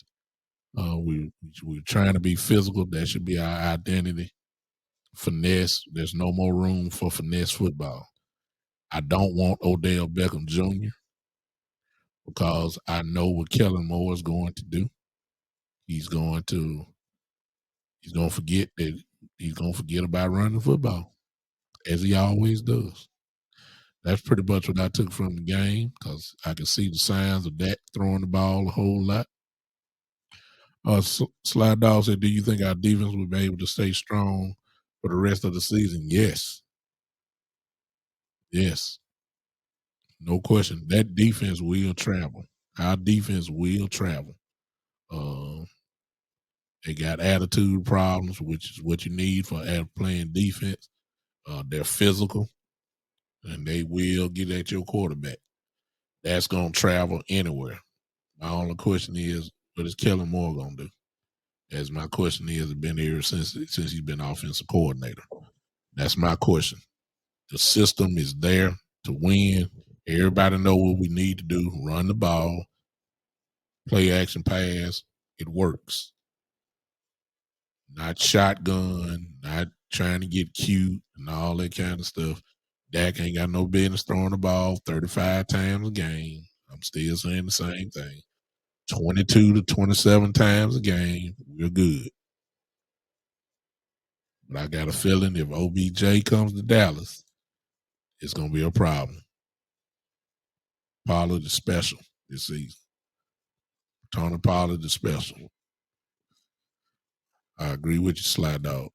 We're trying to be physical. That should be our identity. Finesse. There's no more room for finesse football. I don't want Odell Beckham Jr. because I know what Kellen Moore is going to do. He's going to forget that he's going to forget about running football as he always does. That's pretty much what I took from the game because I can see the signs of Dak throwing the ball a whole lot. Slide Dog said, "Do you think our defense will be able to stay strong for the rest of the season?" Yes, yes, no question. That defense will travel. Our defense will travel. Uh, they got attitude problems, which is what you need for playing defense. They're physical, and they will get at your quarterback. That's going to travel anywhere. My only question is, what is Kellen Moore going to do? As my question is, been here since he's been offensive coordinator. That's my question. The system is there to win. Everybody know what we need to do: run the ball, play action pass. It works. Not shotgun, not trying to get cute and all that kind of stuff. Dak ain't got no business throwing the ball 35 times a game. I'm still saying the same thing. 22 to 27 times a game, we're good. But I got a feeling if OBJ comes to Dallas, it's going to be a problem. Pollard is special this season. Tony Pollard is special. I agree with you, Slide Dog.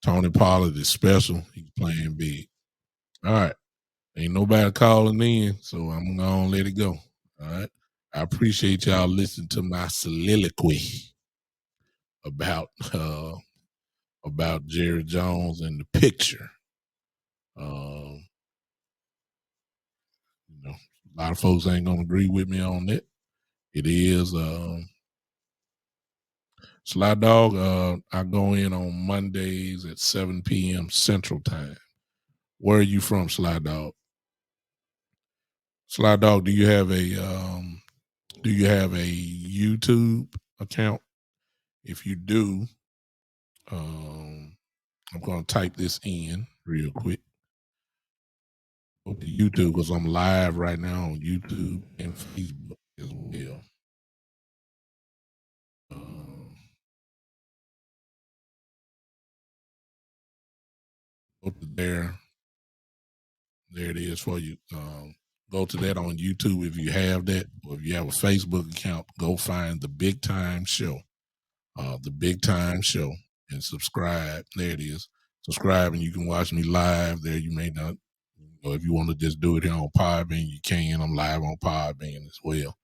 Tony Pollard is special. He's playing big. All right. Ain't nobody calling in, so I'm going to let it go. All right. I appreciate y'all listening to my soliloquy about Jerry Jones and the picture. You know, a lot of folks ain't gonna agree with me on that. It is Sly Dog. I go in on Mondays at 7 p.m. Central Time. Where are you from, Sly Dog? Sly Dog, do you have a YouTube account? If you do, I'm gonna type this in real quick. Go to YouTube because I'm live right now on YouTube and Facebook as well. Go to there. There it is for you. Go to that on YouTube if you have that, or if you have a Facebook account, go find the Big Time Show. The Big Time Show, and subscribe. There it is. Subscribe, and you can watch me live there. You may not, if you want to just do it here on Podbean, you can. I'm live on Podbean as well.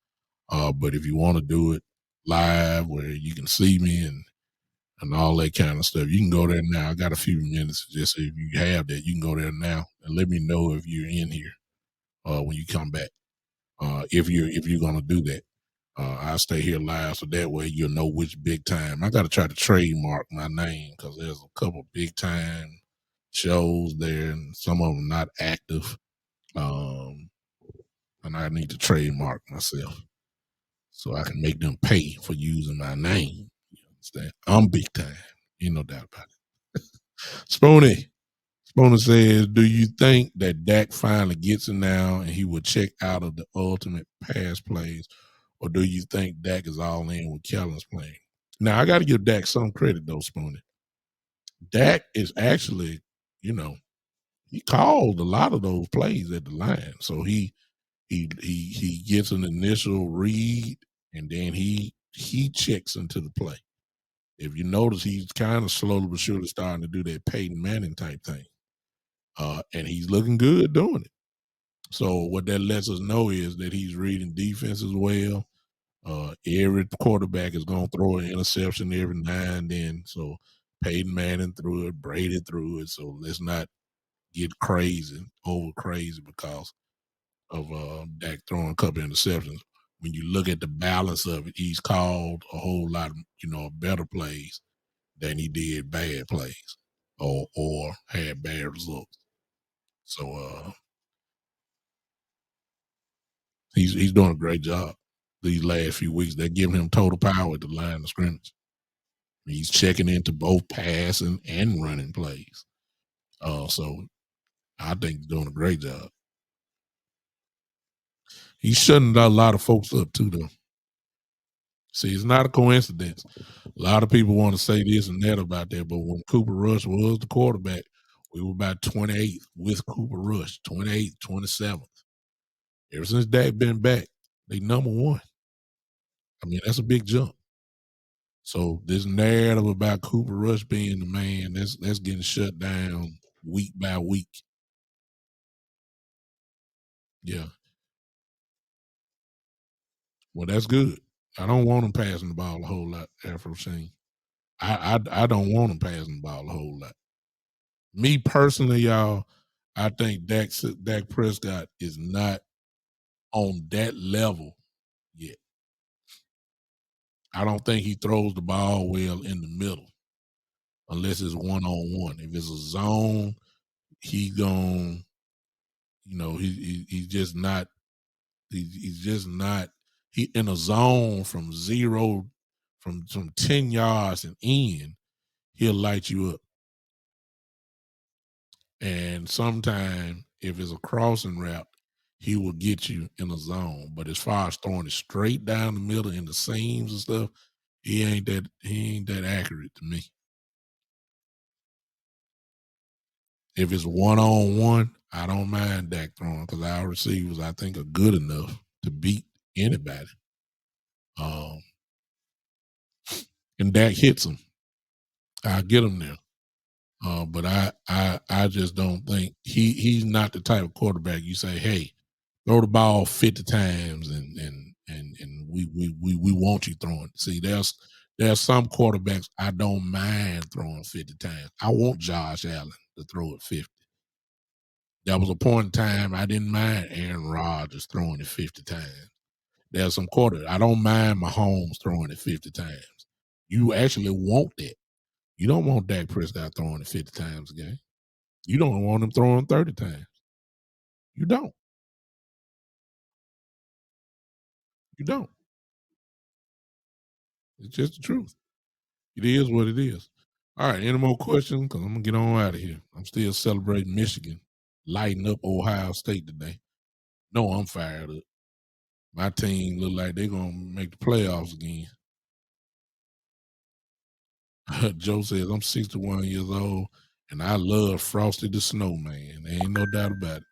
But if you want to do it live where you can see me and all that kind of stuff, you can go there now. I got a few minutes just so if you have that, you can go there now and let me know if you're in here when you come back. If you're gonna do that. I'll stay here live so that way you'll know which Big Time. I got to try to trademark my name because there's a couple Big Time shows there, and some of them not active. And I need to trademark myself so I can make them pay for using my name. You understand? I'm Big Time. Ain't no doubt about it. Spoony. Spoony says, "Do you think that Dak finally gets it now and he will check out of the ultimate pass plays? Or do you think Dak is all in with Kellen's playing?" Now, I got to give Dak some credit, though, Spoonie. Dak is actually, he called a lot of those plays at the line. So he gets an initial read, and then he checks into the play. If you notice, he's kind of slowly but surely starting to do that Peyton Manning type thing, and he's looking good doing it. So what that lets us know is that he's reading defenses well. Every quarterback is going to throw an interception every now and then. So Peyton Manning threw it, Brady threw it. So let's not get crazy, over crazy because of Dak throwing a couple interceptions. When you look at the balance of it, he's called a whole lot of better plays than he did bad plays or had bad results. So he's doing a great job these last few weeks. They're giving him total power at the line of scrimmage. He's checking into both passing and running plays. So I think he's doing a great job. He's shutting a lot of folks up too, though. See, it's not a coincidence. A lot of people want to say this and that about that, but when Cooper Rush was the quarterback, we were about 28th with Cooper Rush, 28th, 27th. Ever since Dak been back, they number one. I mean, that's a big jump. So this narrative about Cooper Rush being the man, that's getting shut down week by week. Yeah. Well, that's good. I don't want him passing the ball a whole lot, Afro Sheen. I don't want him passing the ball a whole lot. Me personally, y'all, I think Dak Prescott is not on that level yet. I don't think he throws the ball well in the middle unless it's one on one. If it's a zone, he gon' he's just not he's just not he in a zone from zero from 10 yards and in, he'll light you up. And sometime if it's a crossing route, he will get you in a zone. But as far as throwing it straight down the middle in the seams and stuff, he ain't that accurate to me. If it's one on one, I don't mind Dak throwing because our receivers I think are good enough to beat anybody. Um, and Dak hits them. I get him there. But I just don't think he's not the type of quarterback you say, hey, throw the ball 50 times and we want you throwing. See, there's some quarterbacks I don't mind throwing 50 times. I want Josh Allen to throw it 50. There was a point in time I didn't mind Aaron Rodgers throwing it 50 times. There's some quarter I don't mind Mahomes throwing it 50 times. You actually want that. You don't want Dak Prescott throwing it 50 times a game. You don't want him throwing 30 times. You don't. You don't. It's just the truth. It is what it is. All right. Any more questions? Because I'm gonna get on out of here. I'm still celebrating Michigan, lighting up Ohio State today. No, I'm fired up. My team look like they're gonna make the playoffs again. Joe says I'm 61 years old and I love Frosty the Snowman. There ain't no doubt about it.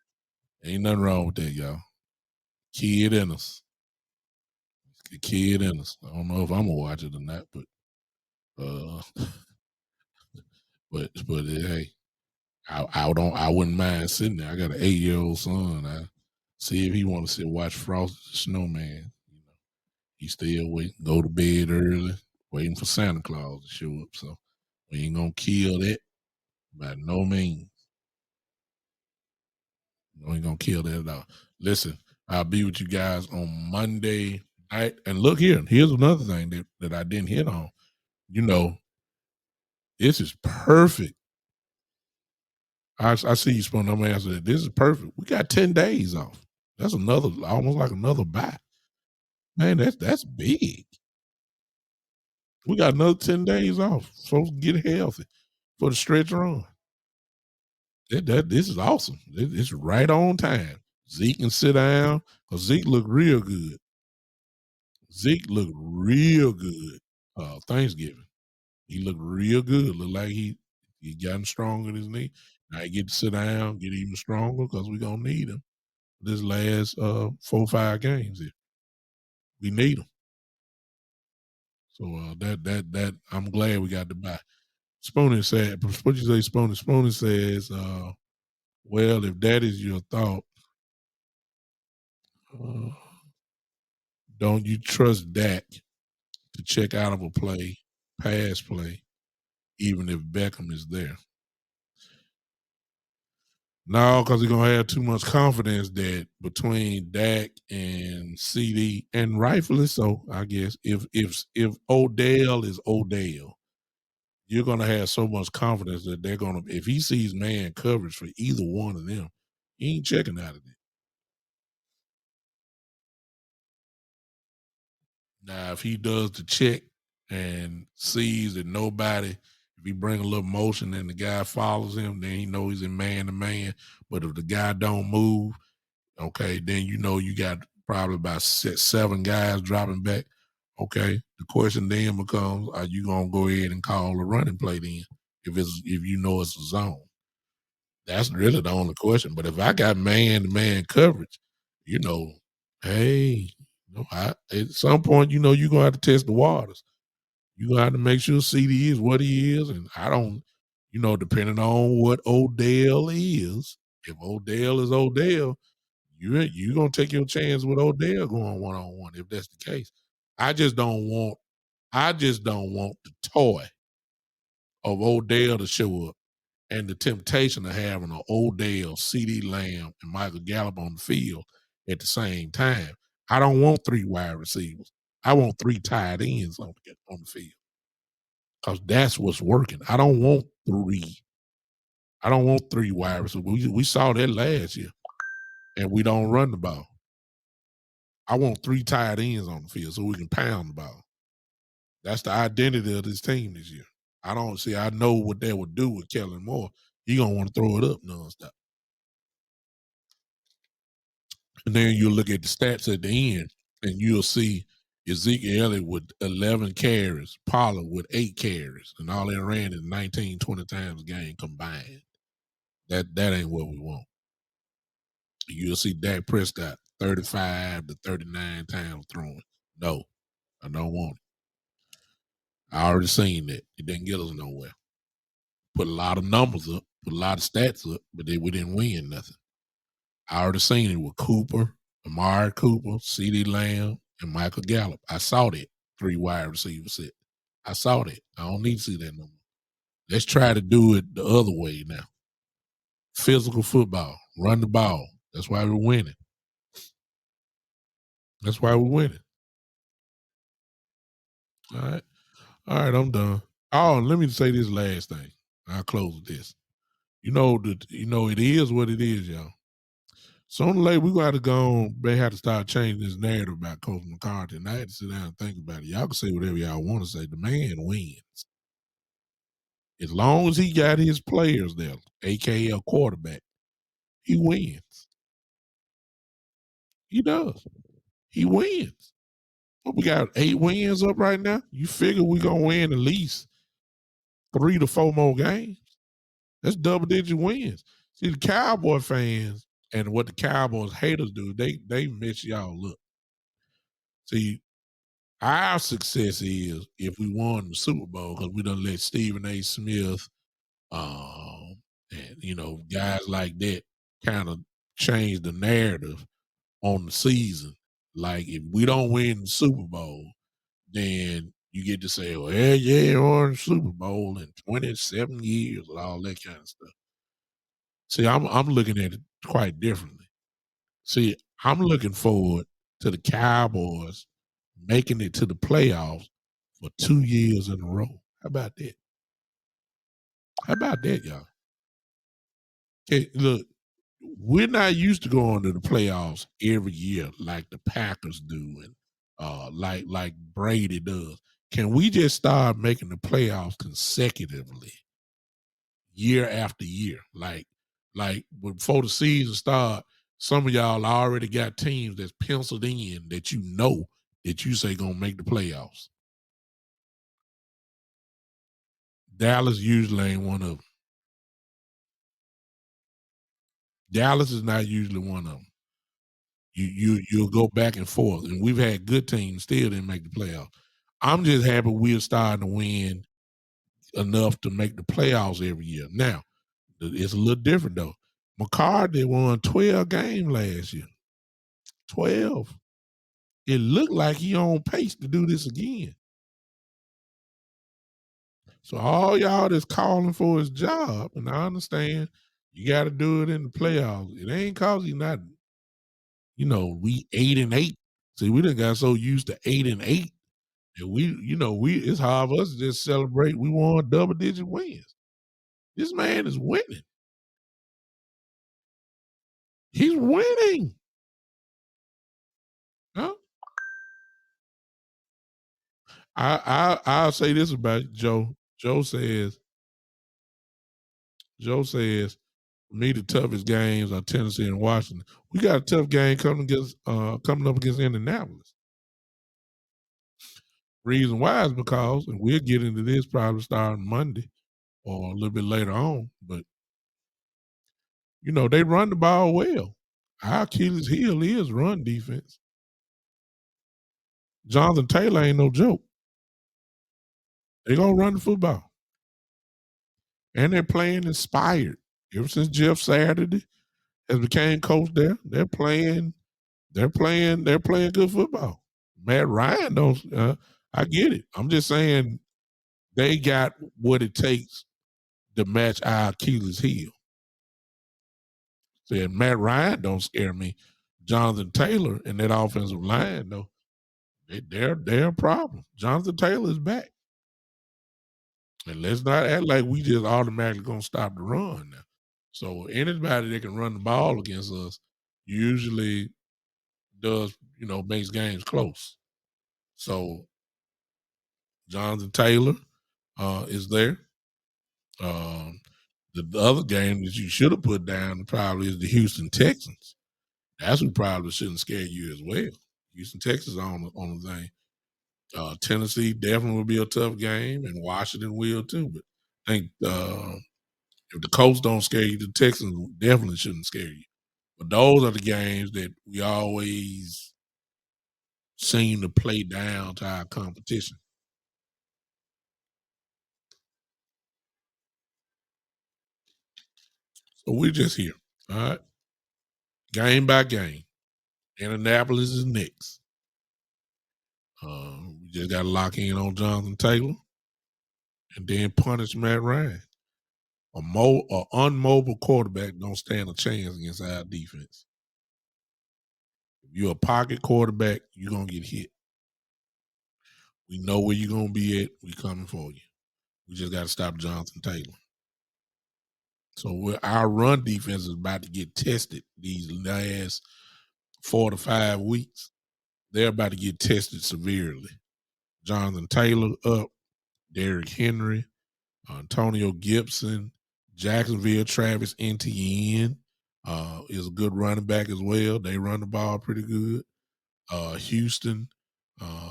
Ain't nothing wrong with that, y'all. Kid in us. The kid in us. I don't know if I'm gonna watch it or not, but uh but hey, I wouldn't mind sitting there. I got an 8-year-old son. I see if he want to sit watch Frosty the Snowman. He still wait, go to bed early, waiting for Santa Claus to show up. So we ain't gonna kill that by no means. We ain't gonna kill that at all. Listen, I'll be with you guys on Monday night. And look here, here's another thing that I didn't hit on. You know, this is perfect. I see you spun on my answer. This is perfect. We got 10 days off. That's another almost like another buy. Man, that's big. We got another 10 days off. Folks get healthy for the stretch run. This is awesome. It's right on time. Zeke can sit down because Zeke looked real good. Zeke looked real good. Thanksgiving. He looked real good. Looked like he gotten stronger in his knee. Now he get to sit down, get even stronger because we're gonna need him this last 4 or 5 games here. We need him. So that I'm glad we got the bye. Spoonie said, what you say, Spoonie? Spoonie says, well, if that is your thought, uh, don't you trust Dak to check out of a play, pass play, even if Beckham is there? No, because he's gonna have too much confidence that between Dak and CD, and rightfully so, I guess. If Odell is Odell, you're gonna have so much confidence that they're gonna if he sees man coverage for either one of them, he ain't checking out of it. Now, if he does the check and sees that nobody, if he bring a little motion and the guy follows him, then he knows he's in man to man. But if the guy don't move, okay, then you know you got probably about seven guys dropping back. Okay, the question then becomes: are you gonna go ahead and call a running play then? If you know it's a zone, that's really the only question. But if I got man to man coverage, you know, hey, at some point, you know, you're gonna have to test the waters. You're gonna have to make sure CD is what he is. And I don't, you know, depending on what Odell is, if Odell is Odell, you gonna take your chance with Odell going one on one if that's the case. I just don't want I just don't want the toy of Odell to show up and the temptation of having an Odell, CD Lamb, and Michael Gallup on the field at the same time. I don't want three wide receivers. I want three tight ends on the field because that's what's working. I don't want three. I don't want three wide receivers. We saw that last year, and we don't run the ball. I want three tight ends on the field so we can pound the ball. That's the identity of this team this year. I don't see. I know what they would do with Kellen Moore. He gonna want to throw it up nonstop. And then you'll look at the stats at the end, and you'll see Ezekiel Elliott with 11 carries, Pollard with 8 carries, and all they ran is 19, 20 times a game combined. That ain't what we want. You'll see Dak Prescott 35 to 39 times throwing. No, I don't want it. I already seen that. It didn't get us nowhere. Put a lot of numbers up, put a lot of stats up, but then we didn't win nothing. I already seen it with Cooper, Amari Cooper, CD Lamb, and Michael Gallup. I saw that three wide receiver set. I saw that. I don't need to see that no more. Let's try to do it the other way now. Physical football, run the ball. That's why we're winning. That's why we're winning. All right. All right, I'm done. Oh, let me say this last thing. I'll close with this. It is what it is, y'all. Sooner or later, we got to go on. They have to start changing this narrative about Coach McCarthy. And I had to sit down and think about it. Y'all can say whatever y'all want to say. The man wins. As long as he got his players there, aka a quarterback, he wins. He does. He wins. Well, we got 8 wins up right now. You figure we're gonna win at least 3 to 4 more games. That's double-digit wins. See, the Cowboy fans and what the Cowboys haters do, they mess y'all up. See, our success is if we won the Super Bowl because we done let Stephen A. Smith, and guys like that kind of change the narrative on the season. Like if we don't win the Super Bowl, then you get to say, "Well, yeah, won the Super Bowl in 27 years," and all that kind of stuff. See, I'm looking at it quite differently. See, I'm looking forward to the Cowboys making it to the playoffs for 2 years in a row. How about that? How about that, y'all? Okay, look, we're not used to going to the playoffs every year like the Packers do and like Brady does. Can we just start making the playoffs consecutively year after year? Like before the season start, some of y'all already got teams that's penciled in that that you say gonna make the playoffs. Dallas usually ain't one of them. Dallas is not usually one of them. You'll go back and forth, and we've had good teams still didn't make the playoffs. I'm just happy we're starting to win enough to make the playoffs every year. Now, it's a little different though. McCarthy won 12 games last year. 12. It looked like he on pace to do this again. So all y'all that's calling for his job, and I understand you got to do it in the playoffs. It ain't cause he not, we 8-8. See, we done got so used to 8-8 that we it's hard for us to just celebrate. We won double digit wins. This man is winning. He's winning. Huh? I'll say this about Joe. Joe says, for me, the toughest games are Tennessee and Washington. We got a tough game coming up against Indianapolis. Reason why is because, and we'll get into this probably starting Monday or a little bit later on, but they run the ball well. Our Achilles heel is run defense. Jonathan Taylor ain't no joke. They gonna run the football. And they're playing inspired. Ever since Jeff Saturday has became coach there, they're playing good football. Matt Ryan don't I get it. I'm just saying they got what it takes to match our Achilles heel. Said Matt Ryan don't scare me. Jonathan Taylor and that offensive line, though, they're a problem. Jonathan Taylor is back. And let's not act like we just automatically gonna stop the run now. So anybody that can run the ball against us usually does, makes games close. So Jonathan Taylor is there. Um, the other game that you should have put down probably is the Houston Texans. That's who probably shouldn't scare you as well. Houston Texans on the thing. Tennessee definitely will be a tough game, and Washington will too. But I think if the Colts don't scare you, the Texans definitely shouldn't scare you. But those are the games that we always seem to play down to our competition. So we're just here. All right. Game by game. Indianapolis is next. We just got to lock in on Jonathan Taylor and then punish Matt Ryan. A unmobile quarterback don't stand a chance against our defense. If you're a pocket quarterback, you're going to get hit. We know where you're going to be at. We coming for you. We just got to stop Jonathan Taylor. So our run defense is about to get tested these last 4 to 5 weeks. They're about to get tested severely. Jonathan Taylor up, Derrick Henry, Antonio Gibson, Jacksonville, Travis Etienne is a good running back as well. They run the ball pretty good. Houston,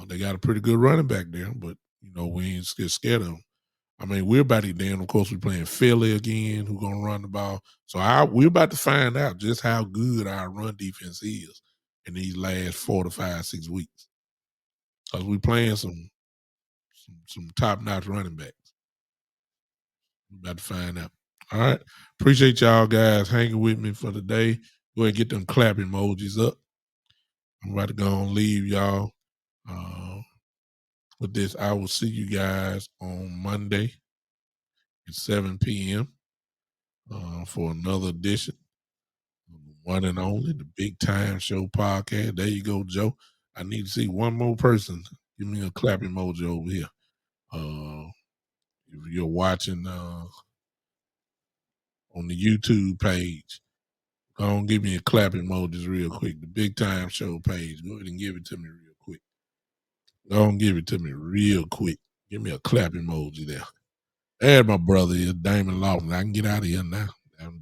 they got a pretty good running back there, but we ain't scared of them. I mean, we're about to get down. Of course, we're playing Philly again, who's gonna run the ball. So we're about to find out just how good our run defense is in these last 4 to 5, 6 weeks. Because we're playing some top notch running backs. We're about to find out. All right. Appreciate y'all guys hanging with me for the day. Go ahead and get them clap emojis up. I'm about to go and leave y'all with this. I will see you guys on Monday at 7 p.m. For another edition of the one and only, the Big Time Show podcast. There you go, Joe. I need to see one more person. Give me a clap emoji over here. If you're watching on the YouTube page, go on, give me a clap emojis real quick. The Big Time Show page. Go ahead and give it to me real quick. Go on, give it to me real quick. Give me a clap emoji there. There my brother is, Damon Lawson. I can get out of here now.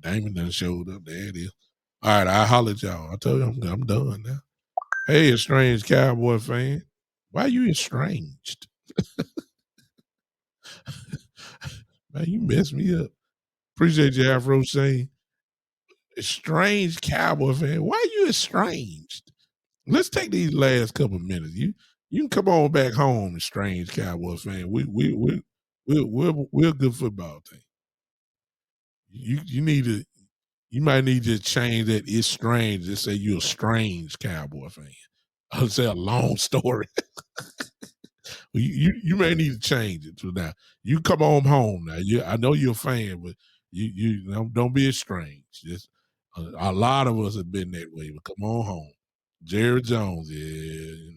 Damon done showed up. There it is. All right, I'll holler at y'all. I tell you, I'm done now. Hey, estranged Cowboy fan. Why you estranged? Man, you messed me up. Appreciate you, Afro Shane. Estranged Cowboy fan. Why you estranged? Let's take these last couple minutes. You can come on back home, strange Cowboys fan. We're a good football team. You need to you might need to change that it's strange. Just say you're a strange Cowboy fan. I'll say a long story. You may need to change it to now. You come on home now. I know you're a fan, but don't be estranged. Just a lot of us have been that way. But come on home, Jerry Jones. Yeah,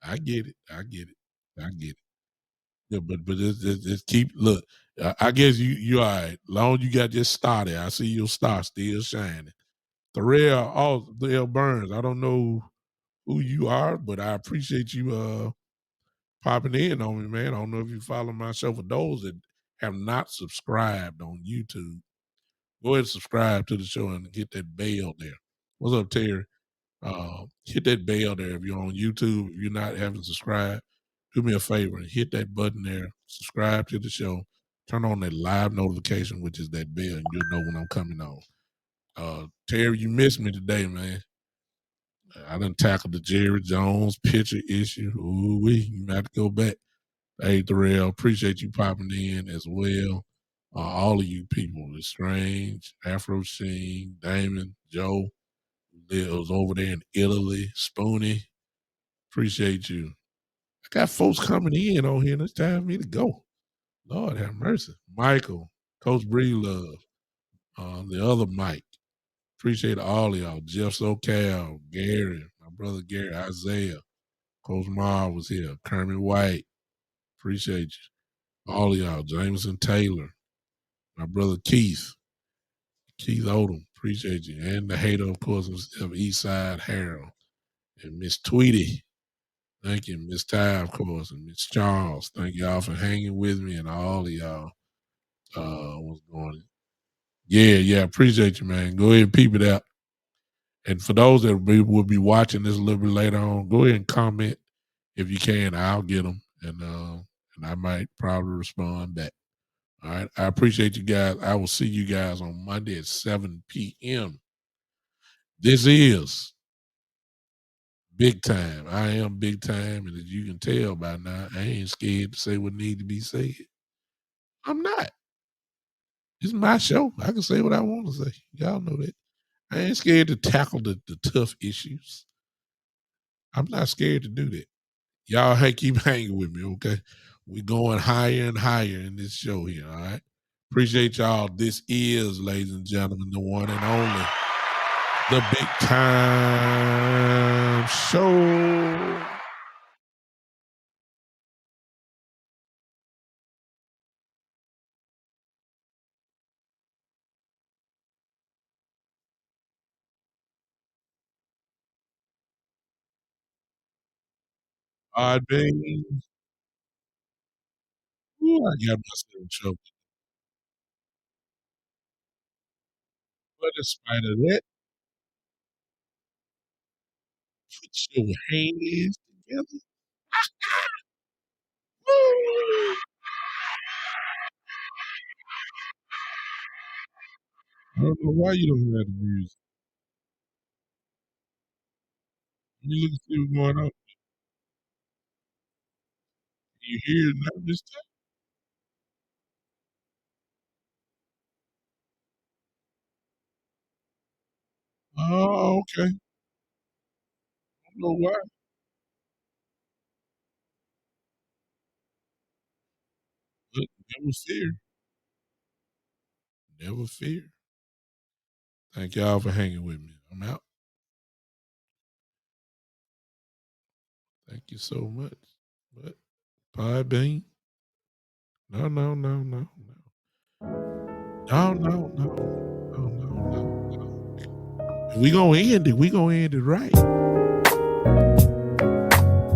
I get it. I get it. I get it. Yeah, but just keep look. I guess you all right. Long as you got just started. I see your star still shining. Terrell Burns. I don't know who you are, but I appreciate you popping in on me, man. I don't know if you follow my show. For those that have not subscribed on YouTube, go ahead and subscribe to the show and hit that bell there. What's up, Terry? Hit that bell there if you're on YouTube. If you're not having subscribed, do me a favor and hit that button there. Subscribe to the show. Turn on that live notification, which is that bell, and you'll know when I'm coming on. Terry, you missed me today, man. I done tackled the Jerry Jones pitcher issue. Ooh, you might have to go back. Hey, Darrell, appreciate you popping in as well. All of you people, the Strange, Afro Sheen, Damon, Joe, lives over there in Italy, Spoonie. Appreciate you. I got folks coming in on here, and it's time for me to go. Lord have mercy. Michael, Coach Bree Love, the other Mike. Appreciate all of y'all. Jeff SoCal, Gary, my brother Gary, Isaiah, Coach Mar was here, Kermit White. Appreciate you. All of y'all. Jameson Taylor, my brother Keith Odom. Appreciate you. And the hater, of course, of Eastside Harold. And Miss Tweety. Thank you. Miss Ty, of course, and Miss Charles. Thank y'all for hanging with me and all of y'all. What's going on? Yeah, appreciate you, man. Go ahead and peep it out. And for those that will be watching this a little bit later on, go ahead and comment if you can. I'll get them, and I might probably respond back. All right. I appreciate you guys. I will see you guys on Monday at 7 p.m. This is big time. I am big time, and as you can tell by now, I ain't scared to say what need to be said. I'm not. It's my show. I can say what I want to say. Y'all know that. I ain't scared to tackle the tough issues. I'm not scared to do that. Y'all keep hanging with me, okay? We're going higher and higher in this show here, all right? Appreciate y'all. This is, ladies and gentlemen, the one and only, the Big Time Show. I mean, ooh, I got myself in trouble. But in spite of that, put your hands together. Woo! I don't know why you don't have the music. Let me look and see what's going on. You hear it now this time? Oh, okay. I don't know why. But never fear. Never fear. Thank y'all for hanging with me. I'm out. Thank you so much. But pie bean? No, no, no, no, no. No, no, no, no, no, no, no. If we gonna end it, we gonna end it right.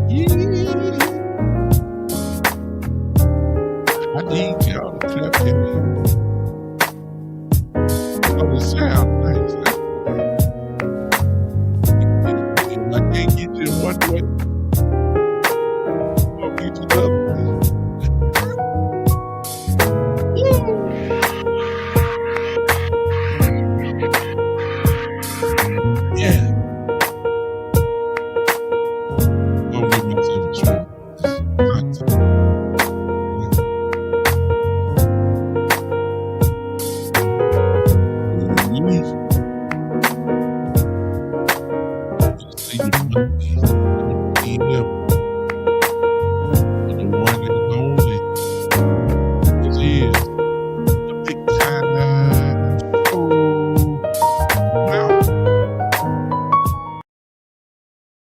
Yeah. I need y'all to clap your hands. Oh, it sound nice.